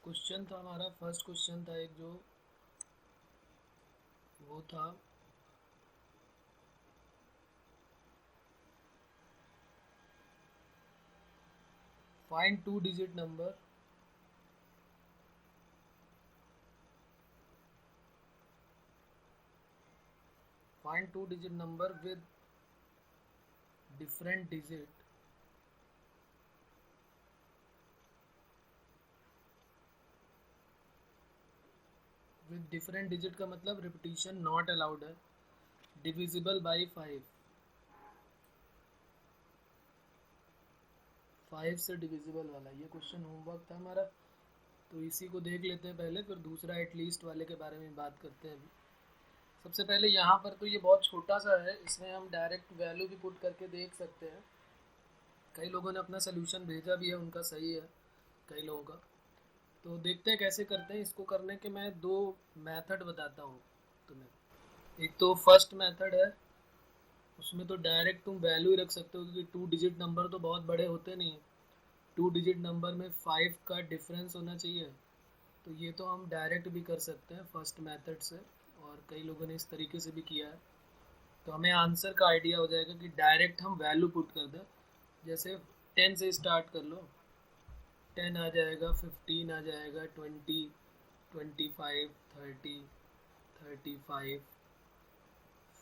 Question था हमारा, first question था एक जो वो था find two digit number with different digit का मतलब रिपीटिशन नॉट अलाउड है, डिविजिबल बाई 5 से डिविजिबल वाला ये क्वेश्चन होमवर्क था हमारा। तो इसी को देख लेते हैं पहले, फिर दूसरा एटलीस्ट वाले के बारे में बात करते हैं अभी। सबसे पहले यहाँ पर तो ये बहुत छोटा सा है, इसमें हम डायरेक्ट वैल्यू भी पुट करके देख सकते हैं। कई लोगों ने अपना सोल्यूशन भेजा भी है, उनका सही है कई लोगों का। तो देखते हैं कैसे करते हैं इसको। करने के मैं दो मेथड बताता हूँ तुम्हें। एक तो फर्स्ट मेथड है, उसमें तो डायरेक्ट तुम वैल्यू ही रख सकते हो, क्योंकि 2 डिजिट नंबर तो बहुत बड़े होते नहीं हैं। 2 डिजिट नंबर में 5 का डिफरेंस होना चाहिए। तो ये तो हम डायरेक्ट भी कर सकते हैं फर्स्ट मेथड से, और कई लोगों ने इस तरीके से भी किया है। तो हमें आंसर का आइडिया हो जाएगा कि डायरेक्ट हम वैल्यू पुट कर दें। जैसे 10 से स्टार्ट कर लो, 10 आ जाएगा, 15 आ जाएगा, 20, 25, 30, 35,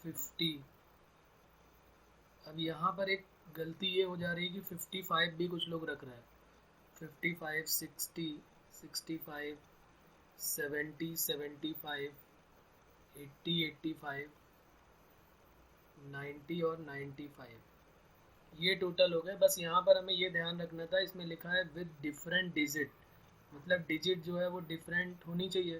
50। अब यहाँ पर एक गलती ये हो जा रही है कि 55 भी कुछ लोग रख रहे हैं। 55, 60, 65, 70, 75, 80, 85, 90 और 95, ये टोटल हो गए। बस यहाँ पर हमें ये ध्यान रखना था, इसमें लिखा है विद डिफरेंट डिजिट, मतलब डिजिट जो है वो डिफरेंट होनी चाहिए।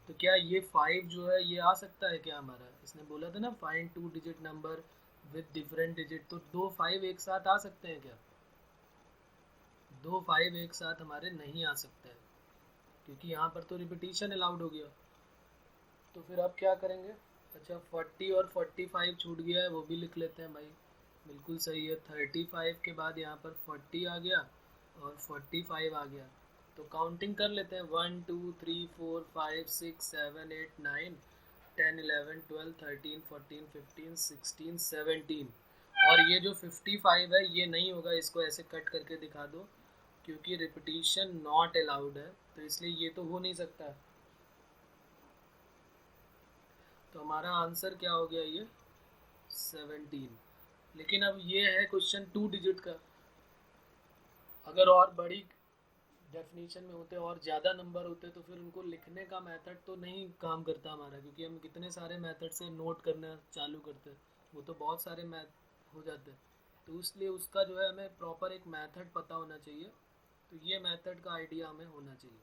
तो क्या ये 5 जो है ये आ सकता है क्या हमारा? इसने बोला था ना find two digit number with different digit, तो 2 5 एक साथ आ सकते हैं क्या? 2 5 एक साथ हमारे नहीं आ सकते हैं, क्योंकि यहाँ पर तो रिपीटिशन अलाउड हो गया। तो फिर अब क्या करेंगे? अच्छा, 40 और 45 छूट गया है, वो भी लिख लेते हैं भाई। बिल्कुल सही है, 35 के बाद यहाँ पर 40 आ गया और 45 आ गया। तो काउंटिंग कर लेते हैं, 1 2 3 4 5 6 7 8 9 10 11 12 13 14 15 16 17। और ये जो 55 है ये नहीं होगा, इसको ऐसे कट करके दिखा दो, क्योंकि रिपीटिशन नॉट अलाउड है, तो इसलिए ये तो हो नहीं सकता। तो हमारा आंसर क्या हो गया? ये 17। लेकिन अब ये है क्वेश्चन 2 डिजिट का। अगर और बड़ी डेफिनेशन में होते और ज़्यादा नंबर होते तो फिर उनको लिखने का मेथड तो नहीं काम करता हमारा, क्योंकि हम कितने सारे मेथड से नोट करना चालू करते हैं, वो तो बहुत सारे मैथ हो जाते हैं। तो इसलिए उसका जो है हमें प्रॉपर एक मेथड पता होना चाहिए। तो ये मेथड का आइडिया हमें होना चाहिए,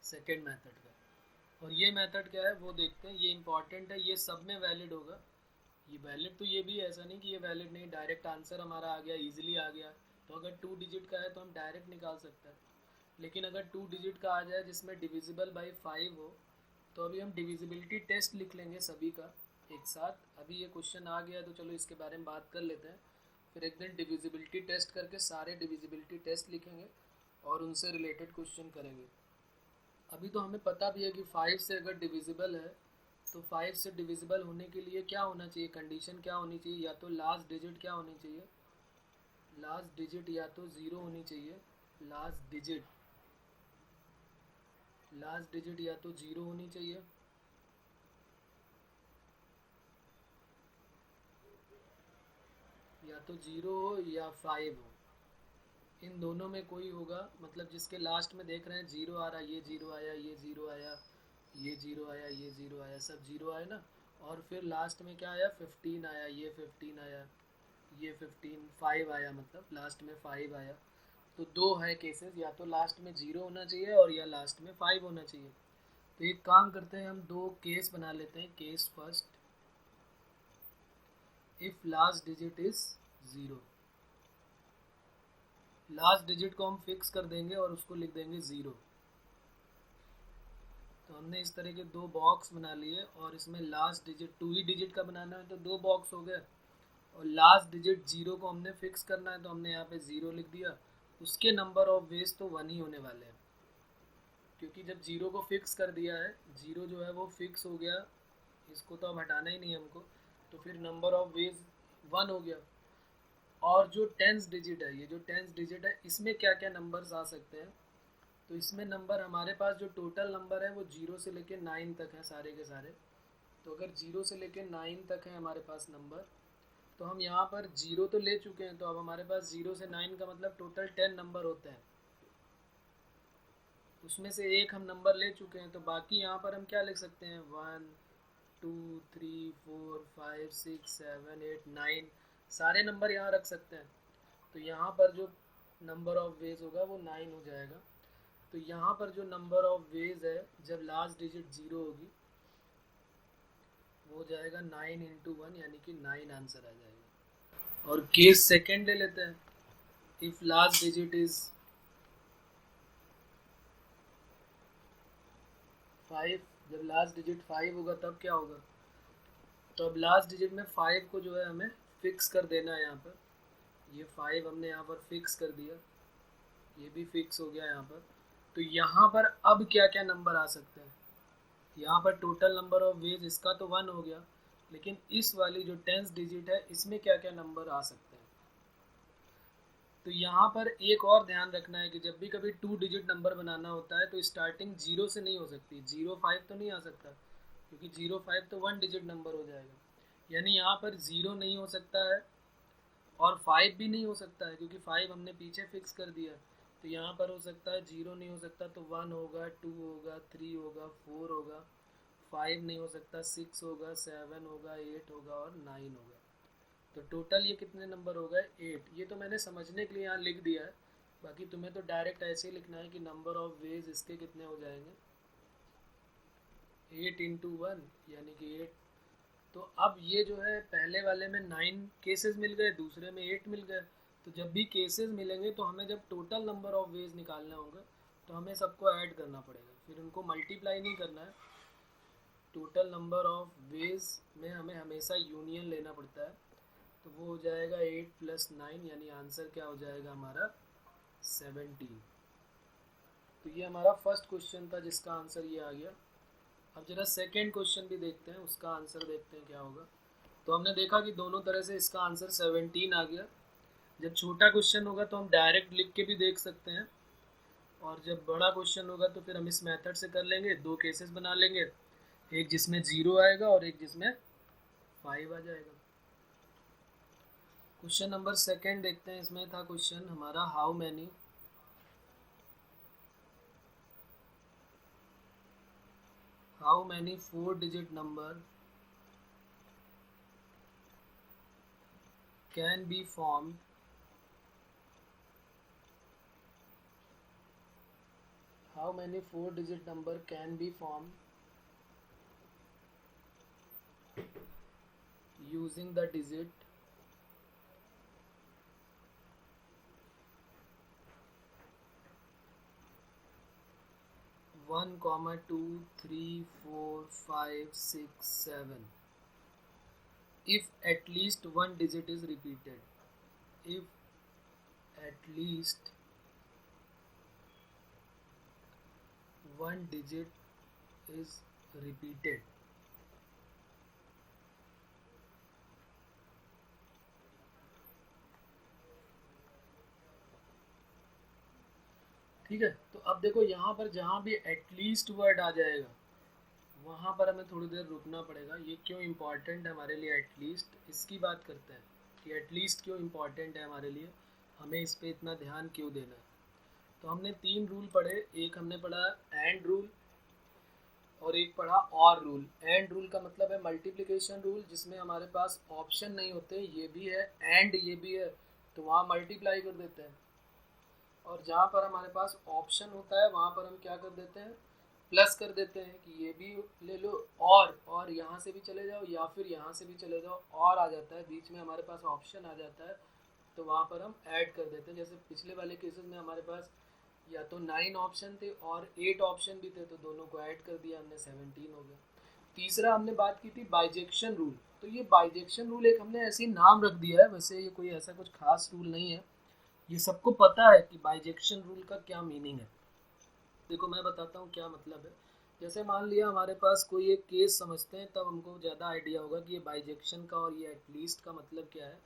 सेकेंड मेथड का। और ये मेथड क्या है वो देखते हैं, ये इंपॉर्टेंट है, ये सब में वैलिड होगा। ये वैलिड तो ये भी है, ऐसा नहीं कि ये वैलिड नहीं, डायरेक्ट आंसर हमारा आ गया, इजीली आ गया। तो अगर 2 डिजिट का है तो हम डायरेक्ट निकाल सकते हैं। लेकिन अगर 2 डिजिट का आ जाए जिसमें डिविजिबल बाई 5 हो, तो अभी हम डिविजिबिलिटी टेस्ट लिख लेंगे सभी का एक साथ। अभी ये क्वेश्चन आ गया तो चलो इसके बारे में बात कर लेते हैं। फिर एक दिन डिविजिबिलिटी टेस्ट करके सारे डिविजिबिलिटी टेस्ट लिखेंगे और उनसे रिलेटेड क्वेश्चन करेंगे। अभी तो हमें पता भी है कि 5 से अगर डिविजिबल है, तो 5 से डिविजिबल होने के लिए क्या होना चाहिए, कंडीशन क्या होनी चाहिए? या तो लास्ट डिजिट क्या होनी चाहिए? लास्ट डिजिट या तो 0 होनी चाहिए, लास्ट डिजिट या तो 0 होनी चाहिए, या तो 0 हो या 5 हो, इन दोनों में कोई होगा। मतलब जिसके लास्ट में देख रहे हैं 0 आ रहा है, ये 0 आया, ये 0 आया, ये 0 आया, ये 0 आया, सब 0 आए ना। और फिर लास्ट में क्या आया? 15 आया, ये 15 आया, ये 15, 5 आया, मतलब लास्ट में 5 आया। तो दो है केसेस, या तो लास्ट में 0 होना चाहिए और या लास्ट में 5 होना चाहिए। तो एक काम करते हैं, हम दो केस बना लेते हैं। Case first, if last digit is 0, last digit को हम फिक्स कर देंगे और उसको लिख देंगे 0। तो हमने इस तरह के दो बॉक्स बना लिए, और इसमें लास्ट डिजिट 2 ही डिजिट का बनाना है तो दो बॉक्स हो गए, और लास्ट डिजिट 0 को हमने फिक्स करना है तो हमने यहाँ पे 0 लिख दिया। उसके नंबर ऑफ वेज तो 1 ही होने वाले हैं। क्योंकि जब जीरो को फिक्स कर दिया है, जीरो जो है वो फिक्स हो गया, इसको तो अब हटाना ही नहीं हमको, तो फिर नंबर ऑफ वेज 1 हो गया। और जो टेंस डिजिट है, ये जो टेंस डिजिट है, इसमें क्या क्या नंबर्स आ सकते हैं, तो इसमें नंबर हमारे पास जो टोटल नंबर है वो 0 से लेके 9 तक है सारे के सारे। तो अगर 0 से लेके 9 तक है हमारे पास नंबर, तो हम यहाँ पर 0 तो ले चुके हैं, तो अब हमारे पास 0 से 9 का मतलब टोटल 10 नंबर होते हैं, उसमें से एक हम नंबर ले चुके हैं, तो बाकी यहाँ पर हम क्या लिख सकते हैं, 1 2 3 4 5 6 7 8 9 सारे नंबर यहाँ रख सकते हैं। तो यहाँ पर जो नंबर ऑफ वेज होगा वो 9 हो जाएगा। तो यहाँ पर जो नंबर ऑफ वेज है जब लास्ट डिजिट 0 होगी वो हो जाएगा 9 इंटू 1, यानी कि 9 आंसर आ जाएगा। और केस सेकेंड ले लेते हैं, इफ लास्ट डिजिट इज 5, जब लास्ट डिजिट 5 होगा तब क्या होगा, तो अब लास्ट डिजिट में 5 को जो है हमें फिक्स कर देना है। यहाँ पर ये 5 हमने यहाँ पर फिक्स कर दिया, ये भी फिक्स हो गया यहाँ पर। तो यहाँ पर अब क्या क्या नंबर आ सकते हैं, यहाँ पर टोटल नंबर ऑफ वेज इसका तो 1 हो गया, लेकिन इस वाली जो टेंस डिजिट है इसमें क्या क्या नंबर आ सकते हैं। तो यहाँ पर एक और ध्यान रखना है कि जब भी कभी 2 डिजिट नंबर बनाना होता है तो स्टार्टिंग 0 से नहीं हो सकती, 05 तो नहीं आ सकता, क्योंकि 05 तो 1 डिजिट नंबर हो जाएगा। यानी यहाँ पर 0 नहीं हो सकता है और 5 भी नहीं हो सकता है, क्योंकि 5 हमने पीछे फिक्स कर दिया। तो यहाँ पर हो सकता है 0 नहीं हो सकता, तो 1 होगा, 2 होगा, 3 होगा, 4 होगा, 5 नहीं हो सकता, 6 होगा, 7 होगा, 8 होगा और 9 होगा। तो टोटल ये कितने नंबर हो गए, 8। ये तो मैंने समझने के लिए यहाँ लिख दिया है, बाकी तुम्हें तो डायरेक्ट ऐसे ही लिखना है कि नंबर ऑफ वेज इसके कितने हो जाएंगे, 8 इंटू 1 यानी कि 8। तो अब ये जो है पहले वाले में 9 केसेस मिल गए, दूसरे में 8 मिल गए। तो जब भी केसेस मिलेंगे तो हमें जब टोटल नंबर ऑफ वेज निकालना होगा तो हमें सबको ऐड करना पड़ेगा, फिर उनको मल्टीप्लाई नहीं करना है। टोटल नंबर ऑफ वेज में हमें हमेशा यूनियन लेना पड़ता है। तो वो हो जाएगा 8 + 9, यानी आंसर क्या हो जाएगा हमारा 17। तो ये हमारा फर्स्ट क्वेश्चन था जिसका आंसर ये आ गया। अब जरा सेकेंड क्वेश्चन भी देखते हैं, उसका आंसर देखते हैं क्या होगा। तो हमने देखा कि दोनों तरह से इसका आंसर 17 आ गया। जब छोटा क्वेश्चन होगा तो हम डायरेक्ट लिख के भी देख सकते हैं, और जब बड़ा क्वेश्चन होगा तो फिर हम इस मेथड से कर लेंगे, 2 केसेस बना लेंगे, एक जिसमें 0 आएगा और एक जिसमें 5 आ जाएगा। क्वेश्चन नंबर सेकेंड देखते हैं। इसमें था क्वेश्चन हमारा how many how many 4-digit number can be formed how many 4-digit number can be formed using the digit 1, 2, 3, 4, 5, 6, 7 if at least one digit is repeated. If at least one digit is repeated. ठीक है, तो अब देखो यहाँ पर जहाँ भी at least word आ जाएगा वहाँ पर हमें थोड़ी देर रुकना पड़ेगा। ये क्यों इम्पॉर्टेंट है हमारे लिए एटलीस्ट, इसकी बात करते हैं कि एटलीस्ट क्यों इम्पॉर्टेंट है हमारे लिए, हमें इस पर इतना ध्यान क्यों देना है। तो हमने 3 रूल पढ़े, एक हमने पढ़ा एंड रूल और एक पढ़ा और रूल। एंड रूल का मतलब है मल्टीप्लिकेशन रूल, जिसमें हमारे पास ऑप्शन नहीं होते, ये भी है एंड ये भी है, तो वहाँ मल्टीप्लाई कर देते हैं। और जहाँ पर हमारे पास ऑप्शन होता है वहाँ पर हम क्या कर देते हैं, प्लस कर देते हैं कि ये भी ले लो और यहाँ से भी चले जाओ या फिर यहाँ से भी चले जाओ, और आ जाता है बीच में हमारे पास ऑप्शन आ जाता है, तो वहाँ पर हम ऐड कर देते हैं। जैसे पिछले वाले केसेस में हमारे पास या तो 9 ऑप्शन थे और 8 ऑप्शन भी थे, तो दोनों को ऐड कर दिया हमने, 17 हो गया। तीसरा हमने बात की थी बाइजेक्शन रूल। तो ये बाइजेक्शन रूल एक हमने ऐसे ही नाम रख दिया है, वैसे ये कोई ऐसा कुछ खास रूल नहीं है, ये सबको पता है कि बाइजेक्शन रूल का क्या मीनिंग है। देखो मैं बताता हूँ क्या मतलब है। जैसे मान लिया हमारे पास कोई एक केस समझते हैं, तब हमको ज़्यादा आइडिया होगा कि ये बाइजेक्शन का और ये एटलीस्ट का मतलब क्या है।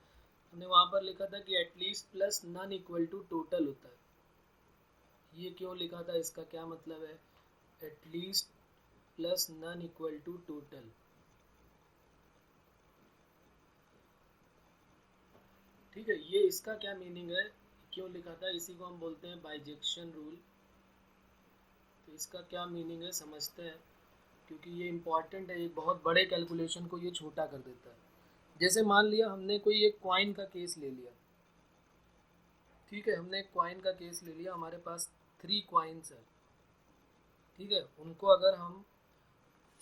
हमने वहाँ पर लिखा था कि at least plus none equal to total होता है। ये क्यों लिखा था, इसका क्या मतलब है, at least plus none equal to total. ठीक है, ये इसका क्या मीनिंग है, क्यों लिखा था, इसी को हम बोलते हैं बाइजेक्शन रूल। तो इसका क्या मीनिंग है समझते हैं, क्योंकि ये इम्पॉर्टेंट है, एक बहुत बड़े कैलकुलेशन को ये छोटा कर देता है। जैसे मान लिया हमने कोई एक कॉइन का केस ले लिया। ठीक है, हमने एक कॉइन का केस ले लिया, हमारे पास 3 कॉइन्स है। ठीक है, उनको अगर हम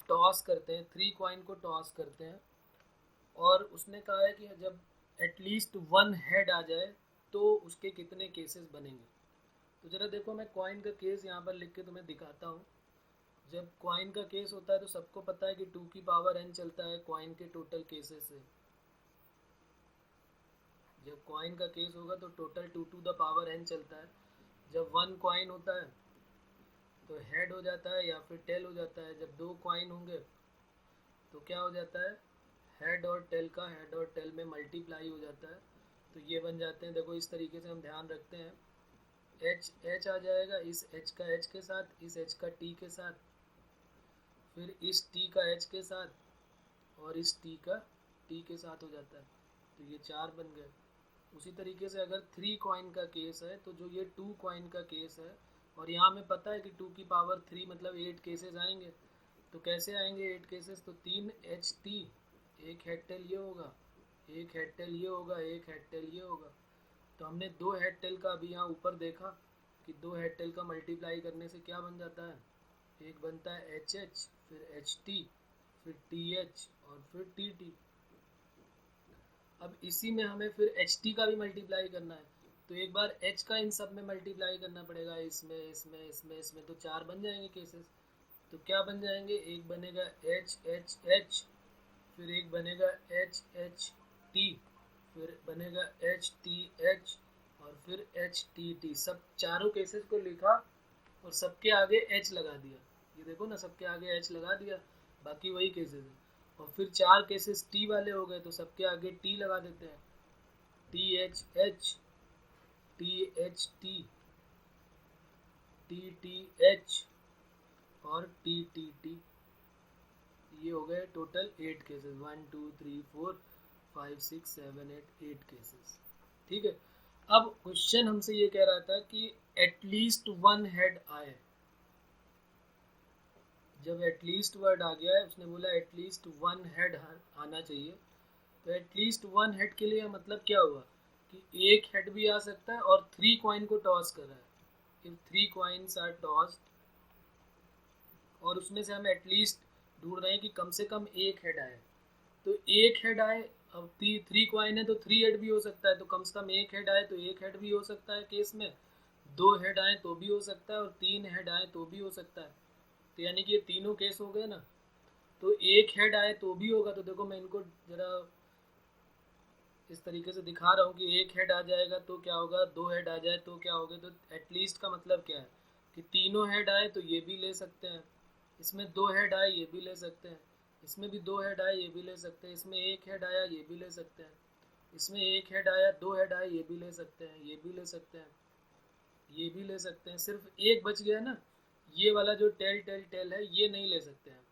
टॉस करते हैं, 3 कॉइन को टॉस करते हैं, और उसने कहा है कि जब एटलीस्ट 1 हेड आ जाए तो उसके कितने केसेस बनेंगे। तो ज़रा देखो, मैं कॉइन का केस यहाँ पर लिख के तुम्हें दिखाता हूँ। जब कॉइन का केस होता है तो सबको पता है कि 2 की पावर n चलता है कॉइन के टोटल केसेस से। जब कॉइन का केस होगा तो total 2 to the power n चलता है। जब 1 कॉइन होता है तो हेड हो जाता है या फिर टेल हो जाता है। जब 2 कॉइन होंगे तो क्या हो जाता है, हेड और टेल का हेड और टेल में मल्टीप्लाई हो जाता है। तो ये बन जाते हैं, देखो इस तरीके से हम ध्यान रखते हैं। एच एच आ जाएगा, इस एच का एच के साथ, इस एच का टी के साथ, फिर इस टी का एच के साथ, और इस टी का टी के साथ हो जाता है। तो ये 4 बन गए। उसी तरीके से अगर 3 कॉइन का केस है तो जो ये 2 कॉइन का केस है, और यहाँ हमें पता है कि 2 की पावर 3 मतलब 8 केसेस आएंगे। तो कैसे आएंगे 8 केसेस, तो 3 एच टी, एक हेड टेल ये होगा, एक हेड टेल ये होगा, एक हेड टेल ये होगा। तो हमने 2 हेड टेल का अभी यहाँ ऊपर देखा कि 2 हेड टेल का मल्टीप्लाई करने से क्या बन जाता है, एक बनता है एच एच, फिर एच टी, फिर टी एच, और फिर टी टी। अब इसी में हमें फिर एच टी का भी मल्टीप्लाई करना है। तो एक बार एच का इन सब में मल्टीप्लाई करना पड़ेगा, इसमें इसमें इसमें इसमें, तो 4 बन जाएंगे केसेस। तो क्या बन जाएंगे, एक बनेगा एच एच एच, फिर एक बनेगा एच एच टी, फिर बनेगा एच टी एच, और फिर एच टी टी। सब चारों केसेस को लिखा और सबके आगे एच लगा दिया। ये देखो ना, सबके आगे एच लगा दिया, बाकी वही केसेस है। और फिर 4 केसेस टी वाले हो गए तो सबके आगे टी लगा देते हैं, T H H, T H T, T T H, और टी टी टी। ये हो गए टोटल 8 केसेस, 1 2 3 4 5 6 7 8 केसेस। ठीक है, अब क्वेश्चन हमसे ये कह रहा था कि एटलीस्ट 1 हेड आए। जब एटलीस्ट वर्ड आ गया है, उसने बोला एटलीस्ट 1 हेड आना चाहिए। तो एटलीस्ट 1 हेड के लिए मतलब क्या हुआ कि एक हेड भी आ सकता है, और 3 कॉइन को टॉस कर रहा है। इफ 3 कॉइन्स आर टॉस्ड, और उसमें से हम एटलीस्ट ढूंढ रहे हैं कि कम से कम एक हेड आए। तो एक हेड आए, अब 3 कॉइन है तो 3 हेड भी हो सकता है, तो कम से कम एक हेड आए तो एक हेड भी हो सकता है केस में, 2 हेड आए तो भी हो सकता है, और 3 हेड आए तो भी हो सकता है। तो यानी कि ये तीनों केस हो गए ना। तो एक हेड आए तो भी होगा। तो देखो मैं इनको जरा इस तरीके से दिखा रहा हूँ कि एक हेड आ जाएगा तो क्या होगा, 2 हेड आ जाए तो क्या होगा। तो एटलीस्ट का मतलब क्या है कि तीनों हेड आए तो ये भी ले सकते हैं, इसमें 2 हेड आए ये भी ले सकते हैं, इसमें भी 2 हेड आए ये भी ले सकते हैं, इसमें एक हेड आया ये भी ले सकते हैं, इसमें एक हेड आया, 2 हेड आए ये भी ले सकते हैं, ये भी ले सकते हैं, ये भी ले सकते हैं। सिर्फ एक बच गया ना, ये वाला जो टेल टेल टेल है, ये नहीं ले सकते हैं,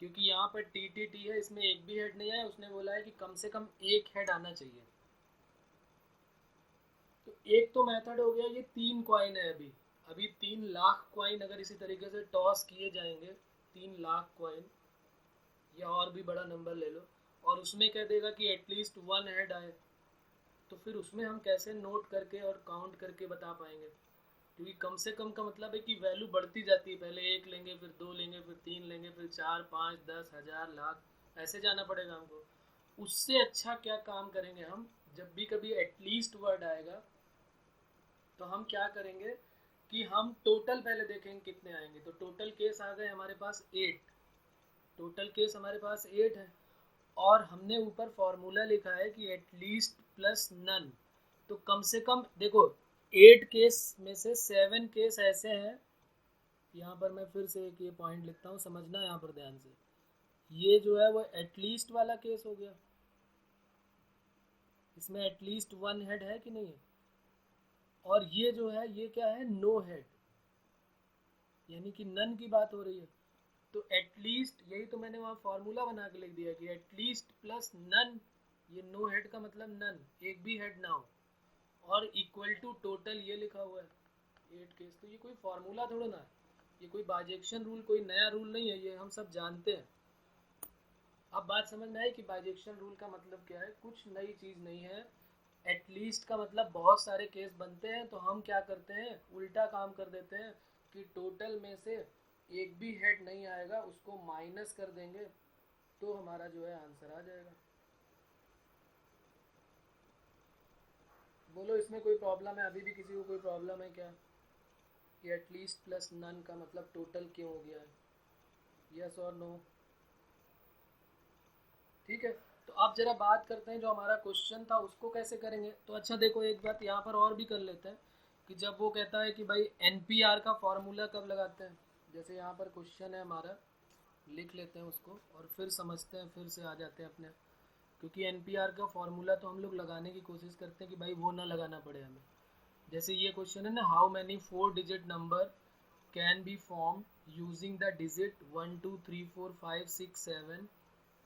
क्योंकि यहाँ पर टी टी टी है, इसमें एक भी हेड नहीं आया। उसने बोला है कि कम से कम एक हेड आना चाहिए। तो एक तो मेथड हो गया, ये 3 कॉइन है अभी। अभी 3 लाख कॉइन अगर इसी तरीके से टॉस किए जाएंगे, 3 लाख कॉइन, या और भी बड़ा नंबर ले लो, और उसमें कह देगा कि एटलीस्ट 1 हेड आए, तो फिर उसमें हम कैसे नोट करके और काउंट करके बता पाएंगे। क्योंकि कम से कम का मतलब है कि वैल्यू बढ़ती जाती है, पहले 1 लेंगे, फिर 2 लेंगे, फिर 3 लेंगे, फिर 4 5 10 हज़ार लाख, ऐसे जाना पड़ेगा हमको। उससे अच्छा क्या काम करेंगे हम, जब भी कभी एटलीस्ट वर्ड आएगा तो हम क्या करेंगे कि हम टोटल पहले देखेंगे कितने आएंगे। तो टोटल केस आ गए हमारे पास 8, टोटल केस हमारे पास 8 है, और हमने ऊपर फॉर्मूला लिखा है कि एटलीस्ट प्लस नन। तो कम से कम देखो, 8 केस में से 7 केस ऐसे हैं यहाँ पर मैं फिर से एक ये पॉइंट लिखता हूँ, समझना यहाँ पर ध्यान से। ये जो है वो एटलीस्ट वाला केस हो गया, इसमें एटलीस्ट वन हेड है कि नहीं है। और ये जो है ये क्या है, नो हेड, यानी कि नन की बात हो रही है। तो एटलीस्ट, यही तो मैंने वहाँ फॉर्मूला बना के लिख दिया कि एटलीस्ट प्लस नन, ये नो हेड का मतलब नन, एक भी हेड ना हो, और इक्वल टू टोटल ये लिखा हुआ है 8 केस। तो ये कोई फार्मूला थोड़ा ना है, ये कोई बाइजेक्शन रूल कोई नया रूल नहीं है, ये हम सब जानते हैं। अब बात समझ में आई कि बाइजेक्शन रूल का मतलब क्या है, कुछ नई चीज़ नहीं है। एटलीस्ट का मतलब बहुत सारे केस बनते हैं, तो हम क्या करते हैं, उल्टा काम कर देते हैं कि टोटल में से एक भी हेड नहीं आएगा, उसको माइनस कर देंगे, तो हमारा जो है आंसर आ जाएगा। बोलो इसमें कोई प्रॉब्लम है, अभी भी किसी को कोई प्रॉब्लम है क्या, कि एटलीस्ट प्लस नन का मतलब टोटल क्यों हो गया है, यस और नो। ठीक है, तो अब जरा बात करते हैं जो हमारा क्वेश्चन था उसको कैसे करेंगे। तो अच्छा देखो, एक बात यहाँ पर और भी कर लेते हैं कि जब वो कहता है कि भाई NPR का फॉर्मूला कब लगाते हैं, जैसे यहाँ पर क्वेश्चन है हमारा, लिख लेते हैं उसको और फिर समझते हैं, फिर से आ जाते हैं अपने, क्योंकि NPR का फॉर्मूला तो हम लोग लगाने की कोशिश करते हैं कि भाई वो ना लगाना पड़े हमें। जैसे ये क्वेश्चन है ना, how many 4 digit number can be form using the digit 1 2 3 4 5 6 7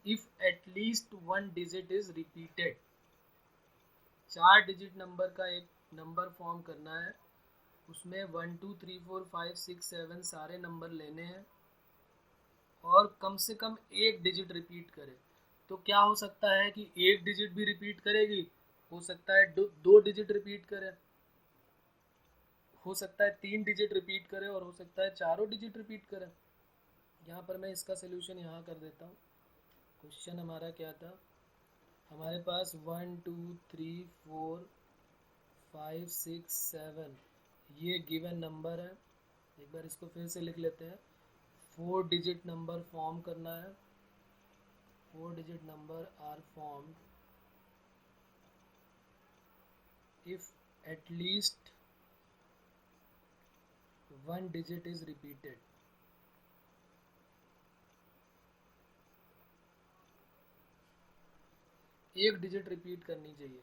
if at least one digit is repeated. 4 digit number का एक नंबर फॉर्म करना है, उसमें 1 2 3 4 5 6 7 सारे नंबर लेने हैं और कम से कम एक डिजिट रिपीट करे। तो क्या हो सकता है कि एक डिजिट भी रिपीट करेगी, हो सकता है दो डिजिट रिपीट करे, हो सकता है 3 डिजिट रिपीट करे, और हो सकता है चारों डिजिट रिपीट करे। यहाँ पर मैं इसका सोल्यूशन यहाँ कर देता हूँ। क्वेश्चन हमारा क्या था, हमारे पास 1 2 3 4 5 6 7 ये गिवन नंबर है। एक बार इसको फिर से लिख लेते हैं, 4 डिजिट नंबर फॉर्म करना है, 4 digit number are formed if at least one digit is repeated. एक डिजिट रिपीट करनी चाहिए,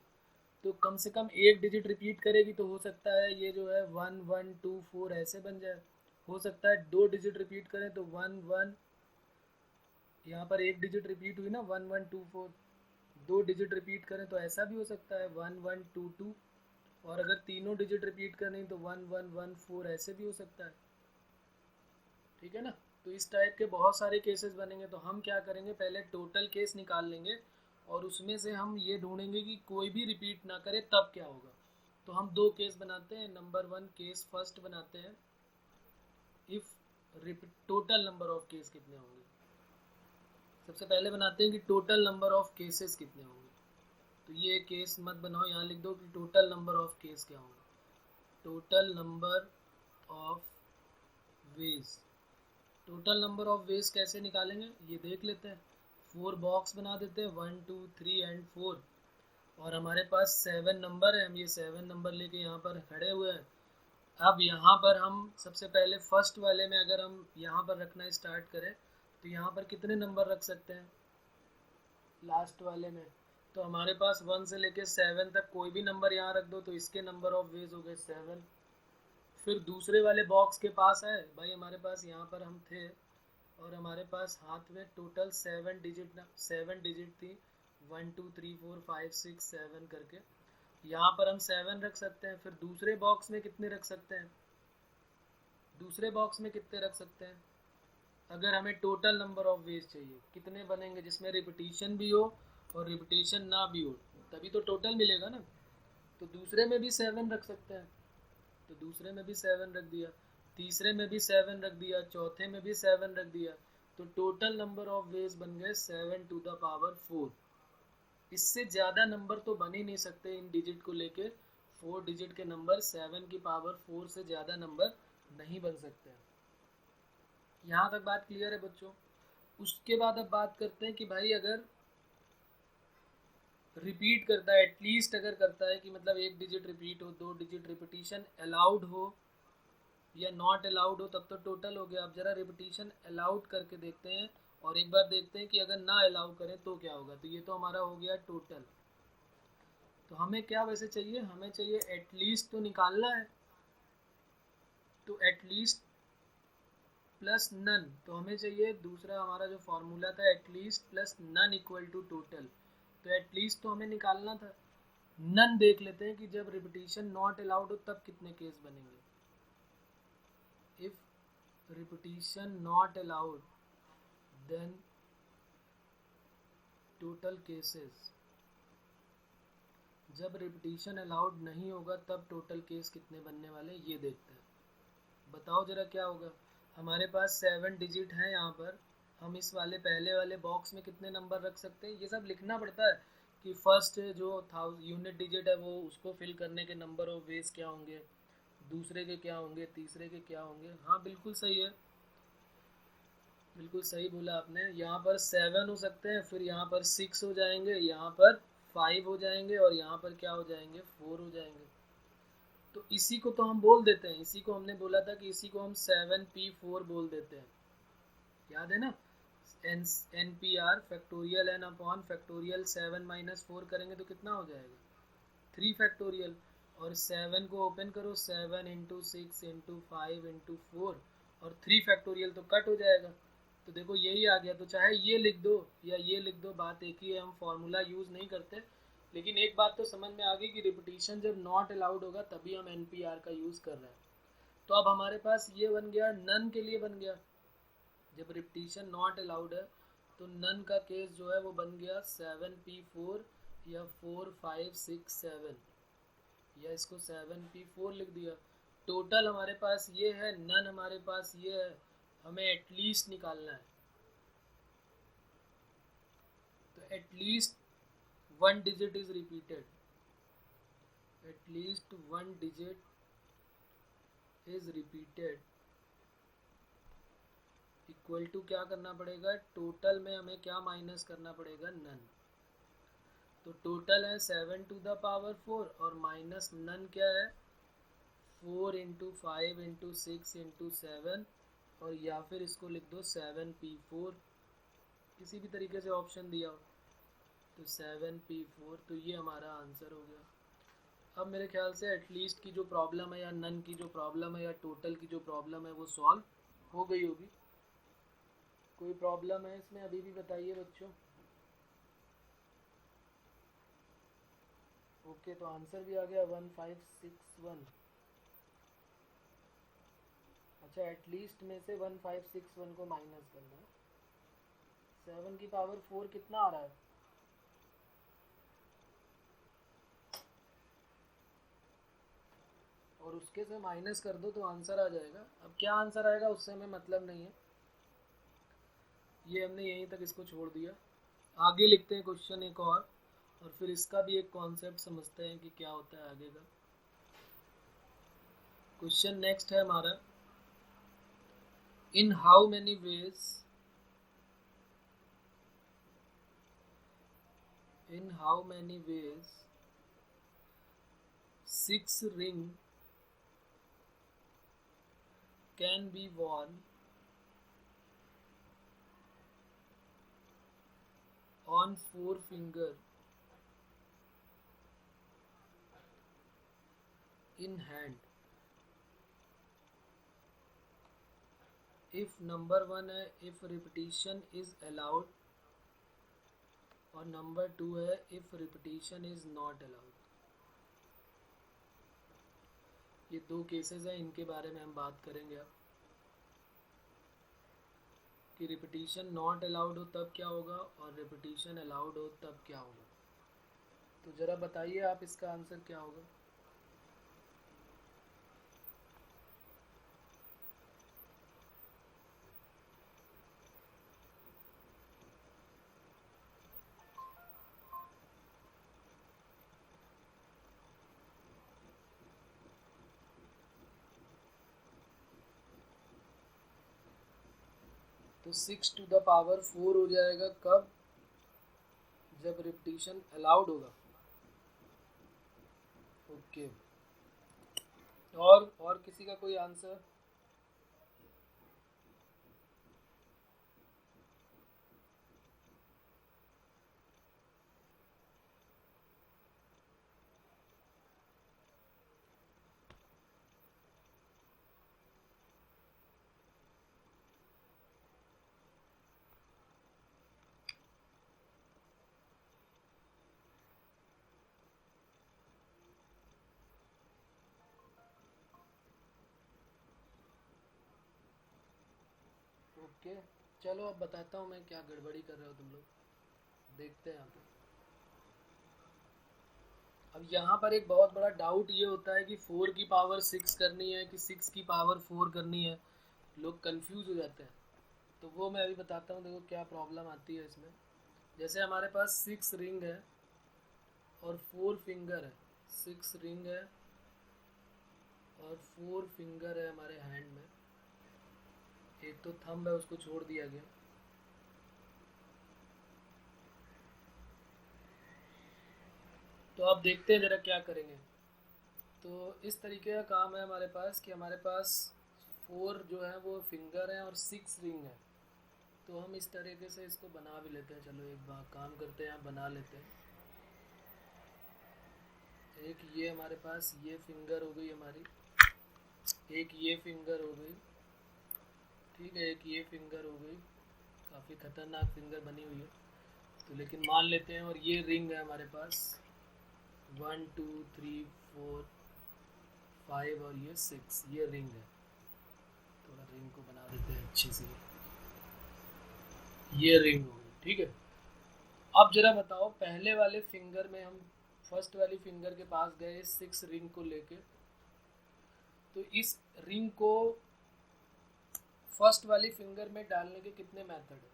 तो कम से कम एक डिजिट रिपीट करेगी, तो हो सकता है ये जो है 1 1 2 4 ऐसे बन जाए। हो सकता है दो डिजिट रिपीट करें तो 1 1, यहाँ पर एक डिजिट रिपीट हुई ना 1 1 2 4, दो डिजिट रिपीट करें तो ऐसा भी हो सकता है 1 1 2 2, और अगर तीनों डिजिट रिपीट करनी तो 1 1 1 4 ऐसे भी हो सकता है। ठीक है ना, तो इस टाइप के बहुत सारे केसेस बनेंगे। तो हम क्या करेंगे, पहले टोटल केस निकाल लेंगे और उसमें से हम ये ढूंढेंगे कि कोई भी रिपीट ना करे, तब क्या होगा। तो हम दो केस बनाते हैं। नंबर 1 केस फर्स्ट बनाते हैं, if total number of case कितने होंगे। सबसे पहले बनाते हैं कि टोटल नंबर ऑफ केसेस कितने होंगे। तो ये केस मत बनाओ, यहाँ लिख दो कि टोटल नंबर ऑफ केस क्या होगा। Total number of veg, total number of veg कैसे निकालेंगे ये देख लेते हैं। 4 बॉक्स बना देते हैं, 1 2 3 एंड 4, और हमारे पास 7 नंबर है। हम ये 7 नंबर लेके यहाँ पर खड़े हुए हैं। अब यहाँ पर हम सबसे पहले फर्स्ट वाले में अगर हम यहाँ पर रखना स्टार्ट करें, तो यहाँ पर कितने नंबर रख सकते हैं लास्ट वाले में। तो हमारे पास 1 से लेके 7 तक कोई भी नंबर यहाँ रख दो, तो इसके नंबर ऑफ वेज हो गए 7। फिर दूसरे वाले बॉक्स के पास है भाई, हमारे पास यहाँ पर हम थे और हमारे पास हाथ में टोटल 7 डिजिट थी, 1 2 3 4 5 6 7 करके। यहाँ पर हम 7 रख सकते हैं। फिर दूसरे बॉक्स में कितने रख सकते हैं, दूसरे बॉक्स में कितने रख सकते हैं, अगर हमें टोटल नंबर ऑफ वेज चाहिए कितने बनेंगे जिसमें रिपीटिशन भी हो और रिपीटिशन ना भी हो, तभी तो टोटल मिलेगा ना। तो दूसरे में भी 7 रख सकते हैं, तो दूसरे में भी 7 रख दिया, तीसरे में भी 7 रख दिया, चौथे में भी 7 रख दिया। तो टोटल नंबर ऑफ वेज बन गए 7 टू द पावर 4। इससे ज़्यादा नंबर तो बन ही नहीं सकते इन डिजिट को लेके। 4 डिजिट के नंबर 7 की पावर 4 से ज़्यादा नंबर नहीं बन सकते हैं। यहाँ तक बात क्लियर है बच्चों। उसके बाद अब बात करते हैं कि भाई अगर रिपीट करता है, एटलीस्ट अगर करता है कि मतलब एक डिजिट रिपीट हो, दो डिजिट रिपीटिशन अलाउड हो, या नॉट अलाउड हो तब तो टोटल हो गया। अब जरा रिपीटिशन अलाउड करके देखते हैं और एक बार देखते हैं कि अगर ना अलाउ करें तो क्या होगा। तो ये तो हमारा हो गया टोटल। तो हमें क्या वैसे चाहिए, हमें चाहिए एटलीस्ट तो निकालना है, तो एटलीस्ट प्लस नन, तो हमें चाहिए दूसरा हमारा जो फॉर्मूला था at least plus none equal to total. तो एटलीस्ट तो हमें निकालना था, नन देख लेते हैं कि जब रिपीटिशन नॉट अलाउड हो तब कितने केस बनेंगे। If repetition not allowed then total cases, जब रिपीटिशन अलाउड नहीं होगा तब टोटल केस कितने बनने वाले ये देखते हैं। बताओ जरा क्या होगा। हमारे पास 7 डिजिट है यहाँ पर, हम इस वाले पहले वाले बॉक्स में कितने नंबर रख सकते हैं, ये सब लिखना पड़ता है कि फर्स्ट जो यूनिट डिजिट है वो उसको फिल करने के नंबर ऑफ वेज क्या होंगे, दूसरे के क्या होंगे, तीसरे के क्या होंगे। हाँ बिल्कुल सही है, बिल्कुल सही बोला आपने। यहाँ पर 7 हो सकते हैं, फिर यहाँ पर 6 हो जाएंगे, यहाँ पर 5 हो जाएंगे और यहाँ पर क्या हो जाएंगे, 4 हो जाएंगे। तो इसी को तो हम बोल देते हैं, इसी को हमने बोला था कि इसी को हम 7p4 बोल देते हैं, याद है ना। N P R factorial N upon factorial 7 minus 4 करेंगे तो कितना हो जाएगा, 3 फैक्टोरियल। और 7 को ओपन करो, 7 इंटू 6 इंटू 5 इंटू 4 और 3 फैक्टोरियल तो कट हो जाएगा। तो देखो यही आ गया। तो चाहे ये लिख दो या ये लिख दो, बात एक ही है, हम फॉर्मूला यूज़ नहीं करते। लेकिन एक बात तो समझ में आ गई कि रिपीटिशन जब नॉट अलाउड होगा तभी हम NPR का यूज़ कर रहे हैं। तो अब हमारे पास ये बन गया, नन के लिए बन गया। जब रिपीटिशन नॉट अलाउड है तो नन का केस जो है वो बन गया 7p4 या 4 5 6 7, या इसको 7p4 लिख दिया। टोटल हमारे पास ये है, नन हमारे पास ये है, हमें एटलीस्ट निकालना है। तो at least 1 digit is repeated, at least 1 digit is repeated equal to क्या करना पड़ेगा, टोटल में हमें क्या माइनस करना पड़ेगा, नन। तो टोटल है 7 टू द पावर 4 और माइनस नन क्या है, 4 इंटू 5 इंटू 6 इंटू 7, और या फिर इसको लिख दो 7p4, किसी भी तरीके से ऑप्शन दिया हो तो 7p4। तो ये हमारा आंसर हो गया। अब मेरे ख्याल से एटलीस्ट की जो प्रॉब्लम है या नन की जो प्रॉब्लम है या टोटल की जो प्रॉब्लम है वो सॉल्व हो गई होगी। कोई प्रॉब्लम है इसमें अभी भी बताइए बच्चों। ओके, तो आंसर भी आ गया 1561। अच्छा, एटलीस्ट में से 1561 को माइनस करना है। 7 की पावर 4 कितना आ रहा है, और उसके से माइनस कर दो तो आंसर आ जाएगा। अब क्या आंसर आएगा उससे हमें मतलब नहीं है, ये हमने यहीं तक इसको छोड़ दिया। आगे लिखते हैं क्वेश्चन एक और फिर इसका भी एक कॉन्सेप्ट समझते हैं कि क्या होता है आगे का। क्वेश्चन नेक्स्ट है हमारा, in how many veg, in how many ways 6 ring can be worn on 4 finger in hand if number 1 है if repetition is allowed और नंबर 2 है if repetition is not allowed। ये दो केसेस हैं, इनके बारे में हम बात करेंगे अब कि रिपीटिशन नॉट अलाउड हो तब क्या होगा और रिपीटिशन अलाउड हो तब क्या होगा। तो ज़रा बताइए आप इसका आंसर क्या होगा। तो 6 टू द पावर 4 हो जाएगा कब, जब रिपीटिशन अलाउड होगा। ओके, और किसी का कोई आंसर। ओके, चलो अब बताता हूँ मैं क्या गड़बड़ी कर रहे हो तुम लोग, देखते हैं यहाँ पे। अब यहाँ पर एक बहुत बड़ा डाउट ये होता है कि 4 की पावर 6 करनी है कि 6 की पावर 4 करनी है, लोग कंफ्यूज हो जाते हैं। तो वो मैं अभी बताता हूँ, देखो क्या प्रॉब्लम आती है इसमें। जैसे हमारे पास 6 रिंग है और 4 फिंगर है, 6 रिंग है और 4 फिंगर है हमारे हैंड में। एक तो थंब है, उसको छोड़ दिया गया। तो अब देखते हैं जरा क्या करेंगे। तो इस तरीके का काम है हमारे पास कि हमारे पास 4 जो है वो फिंगर है और 6 रिंग है। तो हम इस तरीके से इसको बना भी लेते हैं। चलो एक बार काम करते हैं, बना लेते हैं। एक ये हमारे पास ये फिंगर हो गई हमारी, एक ये फिंगर हो गई, ठीक है, एक ये फिंगर हो गई। काफ़ी खतरनाक फिंगर बनी हुई है, तो लेकिन मान लेते हैं। और ये रिंग है हमारे पास 1 2 3 4 5 और ये 6, ये रिंग है। थोड़ा रिंग को बना देते हैं अच्छी सी, ये रिंग हो गई, ठीक है। अब जरा बताओ, पहले वाले फिंगर में हम फर्स्ट वाली फिंगर के पास गए 6 रिंग को लेके, तो इस रिंग को फर्स्ट वाली फिंगर में डालने के कितने मेथड है?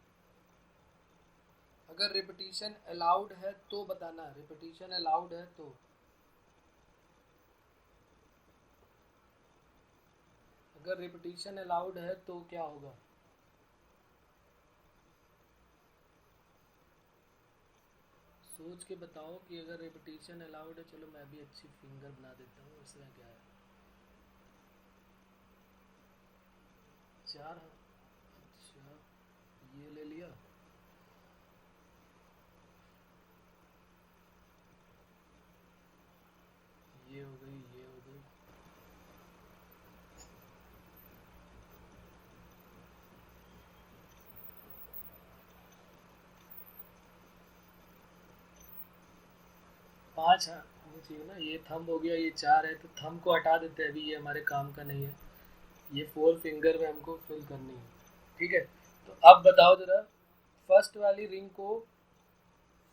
अगर रिपीटिशन अलाउड है तो बताना, रिपीटिशन अलाउड है तो। अगर रिपीटिशन अलाउड है तो क्या होगा? सोच के बताओ कि अगर रिपीटिशन अलाउड है। चलो मैं भी अच्छी फिंगर बना देता हूँ, इसमें क्या है। 4, अच्छा ये ले लिया। ये हो गई, ये हो गई। पाँच होनी चाहिए ना, ये थंब हो गया, ये 4 है तो थंब को हटा देते हैं, अभी ये हमारे काम का नहीं है। ये 4 फिंगर में हमको फिल करनी है, ठीक है। तो अब बताओ जरा, फर्स्ट वाली रिंग को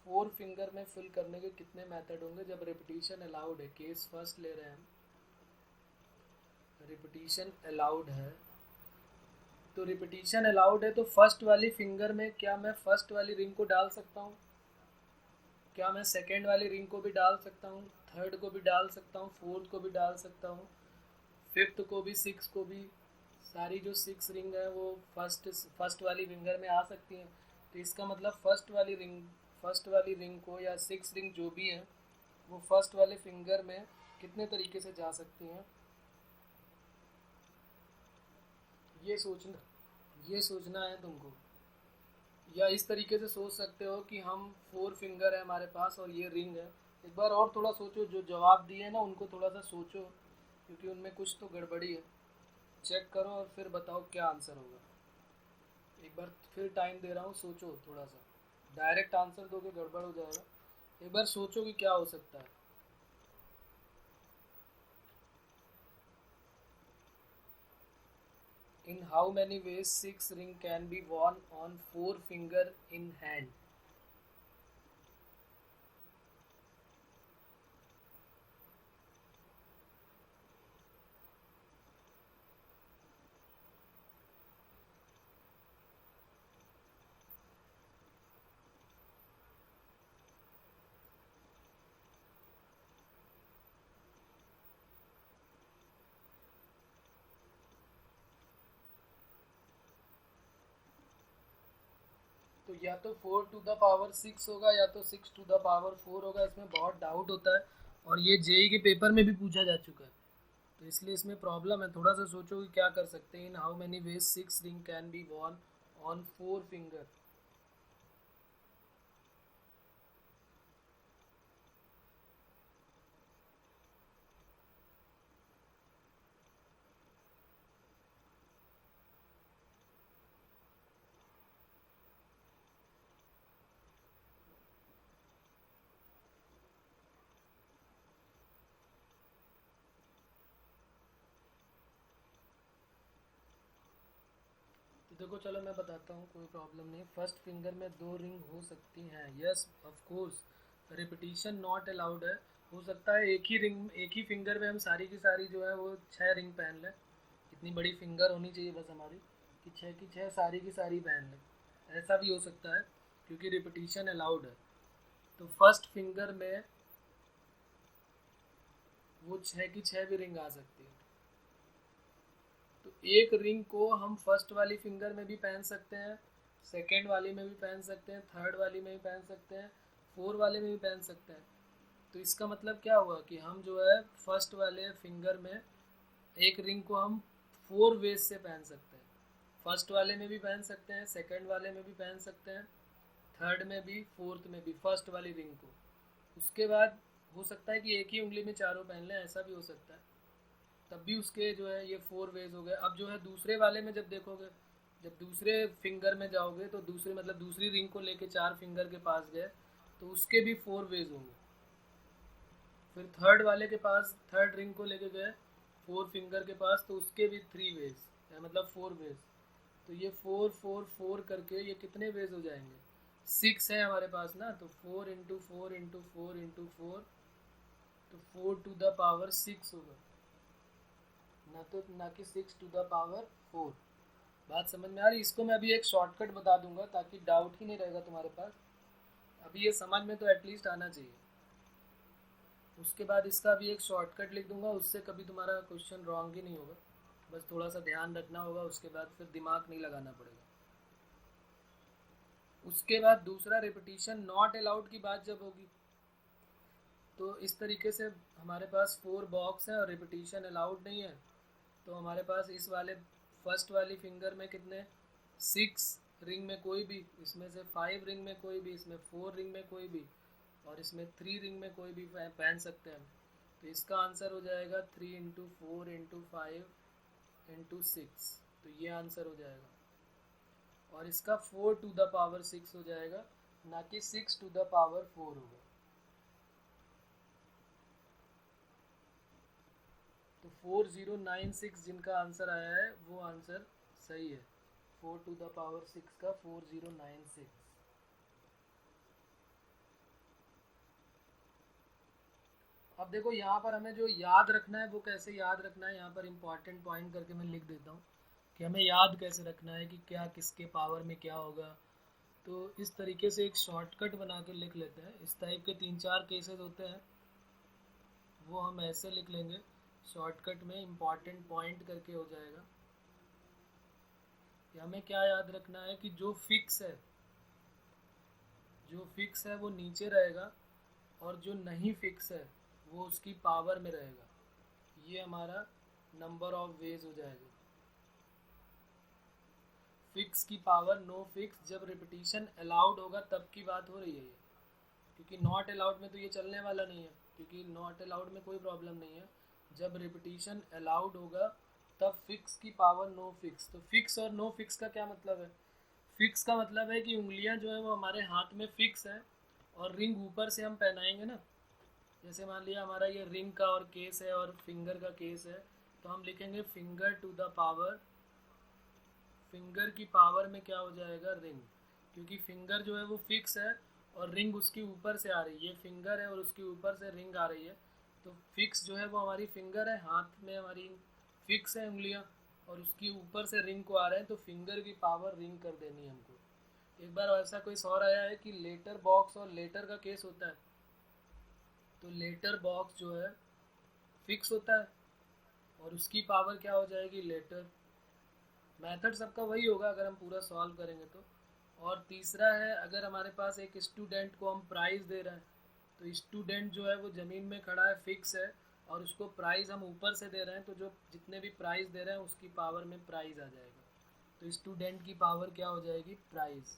4 फिंगर में फिल करने के कितने मेथड होंगे जब रिपीटिशन अलाउड है? केस फर्स्ट ले रहे हैं हम, रिपीटिशन अलाउड है। तो रिपीटिशन अलाउड है तो फर्स्ट वाली फिंगर में क्या मैं फर्स्ट वाली रिंग को डाल सकता हूँ? क्या मैं सेकेंड वाली रिंग को भी डाल सकता हूँ, थर्ड को भी डाल सकता हूँ, फोर्थ को भी डाल सकता हूँ, फिफ्थ को भी, सिक्स को भी? सारी जो 6 रिंग है वो फर्स्ट वाली फिंगर में आ सकती हैं। तो इसका मतलब फर्स्ट वाली रिंग को या 6 रिंग जो भी है वो फर्स्ट वाले फिंगर में कितने तरीके से जा सकती हैं, ये सोचना, ये सोचना है तुमको। या इस तरीके से सोच सकते हो कि हम 4 फिंगर है हमारे पास और ये रिंग है। एक बार और थोड़ा सोचो, जो जवाब दिए ना उनको थोड़ा सा सोचो, क्योंकि उनमें कुछ तो गड़बड़ी है। चेक करो और फिर बताओ क्या आंसर होगा। एक बार फिर टाइम दे रहा हूँ, सोचो थोड़ा सा। डायरेक्ट आंसर दोगे गड़बड़ हो जाएगा। एक बार सोचो कि क्या हो सकता है। In how many ways 6 ring can be worn on 4 finger in hand? तो या तो 4 टू द पावर 6 होगा या तो 6 टू द पावर 4 होगा। इसमें बहुत डाउट होता है और ये जेई के पेपर में भी पूछा जा चुका है, तो इसलिए इसमें प्रॉब्लम है। थोड़ा सा सोचो कि क्या कर सकते हैं। In how many ways 6 ring can be worn on 4 finger? तो देखो चलो मैं बताता हूँ, कोई प्रॉब्लम नहीं। फर्स्ट फिंगर में 2 रिंग हो सकती हैं, yes of course, repetition not allowed है। हो सकता है एक ही रिंग, एक ही फिंगर में हम सारी की सारी जो है वो 6 रिंग पहन लें। इतनी बड़ी फिंगर होनी चाहिए बस हमारी कि 6 की 6 सारी की सारी पहन लें, ऐसा भी हो सकता है क्योंकि रिपीटिशन अलाउड है। तो फर्स्ट फिंगर में वो 6 की 6 भी रिंग आ सकती है। तो एक रिंग को हम फर्स्ट वाली फिंगर में भी पहन सकते हैं, सेकेंड वाली में भी पहन सकते हैं, थर्ड वाली में भी पहन सकते हैं, फोर वाले में भी पहन सकते हैं। तो इसका मतलब क्या हुआ कि हम जो है फर्स्ट वाले फिंगर में एक रिंग को हम 4 वेज से पहन सकते हैं। फर्स्ट वाले में भी पहन सकते हैं, सेकेंड वाले में भी पहन सकते हैं, थर्ड में भी, फोर्थ में भी, फर्स्ट वाली रिंग को। उसके बाद हो सकता है कि एक ही उंगली में चारों पहन लें, ऐसा भी हो सकता है। तब भी उसके जो है ये 4 वेज हो गए। अब जो है दूसरे वाले में जब देखोगे, जब दूसरे फिंगर में जाओगे तो दूसरे मतलब दूसरी रिंग को लेके 4 फिंगर के पास गए तो उसके भी 4 वेज होंगे। फिर थर्ड वाले के पास थर्ड रिंग को लेके गए 4 फिंगर के पास तो उसके भी 3 वेज, मतलब 4 वेज। तो ये 4 4 4 करके ये कितने वेज हो जाएंगे? 6 है हमारे पास ना, तो 4 इंटू 4 इंटू 4 इंटू 4, तो 4 टू द पावर 6 होगा ना, तो ना कि 6 टू द पावर 4। बात समझ में आ रही? इसको मैं अभी एक शॉर्टकट बता दूंगा ताकि डाउट ही नहीं रहेगा तुम्हारे पास। अभी ये समझ में तो एटलीस्ट आना चाहिए। उसके बाद इसका भी एक शॉर्टकट लिख दूंगा, उससे कभी तुम्हारा क्वेश्चन रॉन्ग ही नहीं होगा। बस थोड़ा सा ध्यान रखना होगा, उसके बाद फिर दिमाग नहीं लगाना पड़ेगा। उसके बाद दूसरा रिपीटिशन नॉट अलाउड की बात जब होगी तो इस तरीके से हमारे पास 4 बॉक्स हैं और रिपीटिशन अलाउड नहीं है। तो हमारे पास इस वाले फर्स्ट वाली फिंगर में कितने 6 रिंग में कोई भी, इसमें से 5 रिंग में कोई भी, इसमें 4 रिंग में कोई भी, और इसमें 3 रिंग में कोई भी पहन सकते हैं। तो इसका आंसर हो जाएगा 3 इंटू 4 इंटू 5 इंटू 6। तो ये आंसर हो जाएगा, और इसका 4 टू द पावर 6 हो जाएगा, ना कि 6 टू द पावर 4 होगा। तो 4096 जिनका आंसर आया है वो आंसर सही है। 4 टू द पावर 6 का 4096। अब देखो यहाँ पर हमें जो याद रखना है वो कैसे याद रखना है, यहाँ पर इंपॉर्टेंट पॉइंट करके मैं लिख देता हूँ कि हमें याद कैसे रखना है कि क्या किसके पावर में क्या होगा। तो इस तरीके से एक शॉर्टकट बना के लिख लेते हैं। इस टाइप के 3-4 केसेस होते हैं, वो हम ऐसे लिख लेंगे शॉर्टकट में, इम्पॉर्टेंट पॉइंट करके हो जाएगा कि हमें क्या याद रखना है कि जो फिक्स है, जो फिक्स है वो नीचे रहेगा, और जो नहीं फिक्स है वो उसकी पावर में रहेगा। ये हमारा नंबर ऑफ वेज हो जाएगा। फिक्स की पावर नो फिक्स, जब रिपीटिशन अलाउड होगा तब की बात हो रही है ये, क्योंकि नॉट अलाउड में तो ये चलने वाला नहीं है, क्योंकि नॉट अलाउड में कोई प्रॉब्लम नहीं है। जब रिपीटिशन अलाउड होगा तब फिक्स की पावर नो फिक्स। तो फिक्स और नो फिक्स का क्या मतलब है? फिक्स का मतलब है कि उंगलियां जो है वो हमारे हाथ में फिक्स है, और रिंग ऊपर से हम पहनाएंगे ना। जैसे मान लिया हमारा ये रिंग का और केस है और फिंगर का केस है, तो हम लिखेंगे finger to the power, finger की पावर में क्या हो जाएगा? रिंग, क्योंकि फिंगर जो है वो फिक्स है और रिंग उसकी ऊपर से आ रही है। ये फिंगर है और उसके ऊपर से रिंग आ रही है, तो फिक्स जो है वो हमारी फिंगर है, हाथ में हमारी फिक्स है उंगलियां, और उसकी ऊपर से रिंग को आ रहे हैं, तो फिंगर की पावर रिंग कर देनी है हमको। एक बार ऐसा कोई सवाल आया है कि लेटर बॉक्स और लेटर का केस होता है, तो लेटर बॉक्स जो है फिक्स होता है और उसकी पावर क्या हो जाएगी? लेटर। मेथड सबका वही होगा अगर हम पूरा सॉल्व करेंगे तो। और तीसरा है, अगर हमारे पास एक स्टूडेंट को हम प्राइज़ दे रहे हैं, तो स्टूडेंट जो है वो ज़मीन में खड़ा है, फिक्स है, और उसको प्राइज़ हम ऊपर से दे रहे हैं, तो जो जितने भी प्राइज़ दे रहे हैं उसकी पावर में प्राइज़ आ जाएगा। तो स्टूडेंट की पावर क्या हो जाएगी? प्राइज़।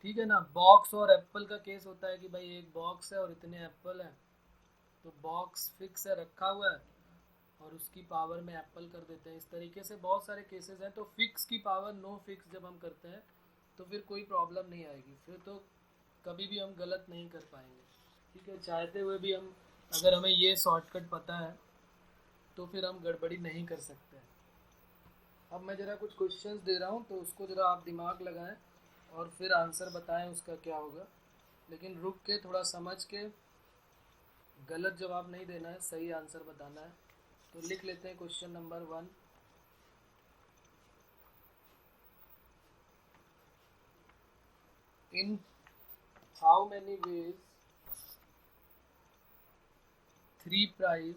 ठीक है ना। बॉक्स और एप्पल का केस होता है कि भाई एक बॉक्स है और इतने एप्पल हैं, तो बॉक्स फिक्स है, रखा हुआ है, और उसकी पावर में एप्पल कर देते हैं। इस तरीके से बहुत सारे केसेस हैं। तो फिक्स की पावर नो फिक्स जब हम करते हैं तो फिर कोई प्रॉब्लम नहीं आएगी, फिर तो कभी भी हम गलत नहीं कर पाएंगे। ठीक है, चाहते हुए भी हम, अगर हमें ये शॉर्टकट पता है तो फिर हम गड़बड़ी नहीं कर सकते हैं। अब मैं ज़रा कुछ क्वेश्चंस दे रहा हूँ तो उसको ज़रा आप दिमाग लगाएं और फिर आंसर बताएं उसका क्या होगा, लेकिन रुक के थोड़ा समझ के, गलत जवाब नहीं देना है, सही आंसर बताना है। तो लिख लेते हैं question number 1। In how many ways 3 prize,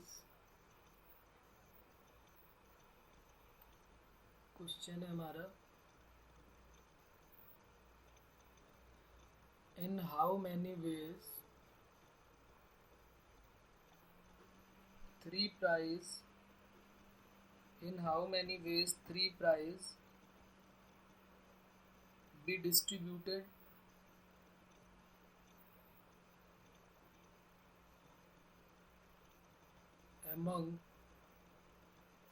question है हमारा, in how many ways 3 prize, in how many ways 3 prize be distributed among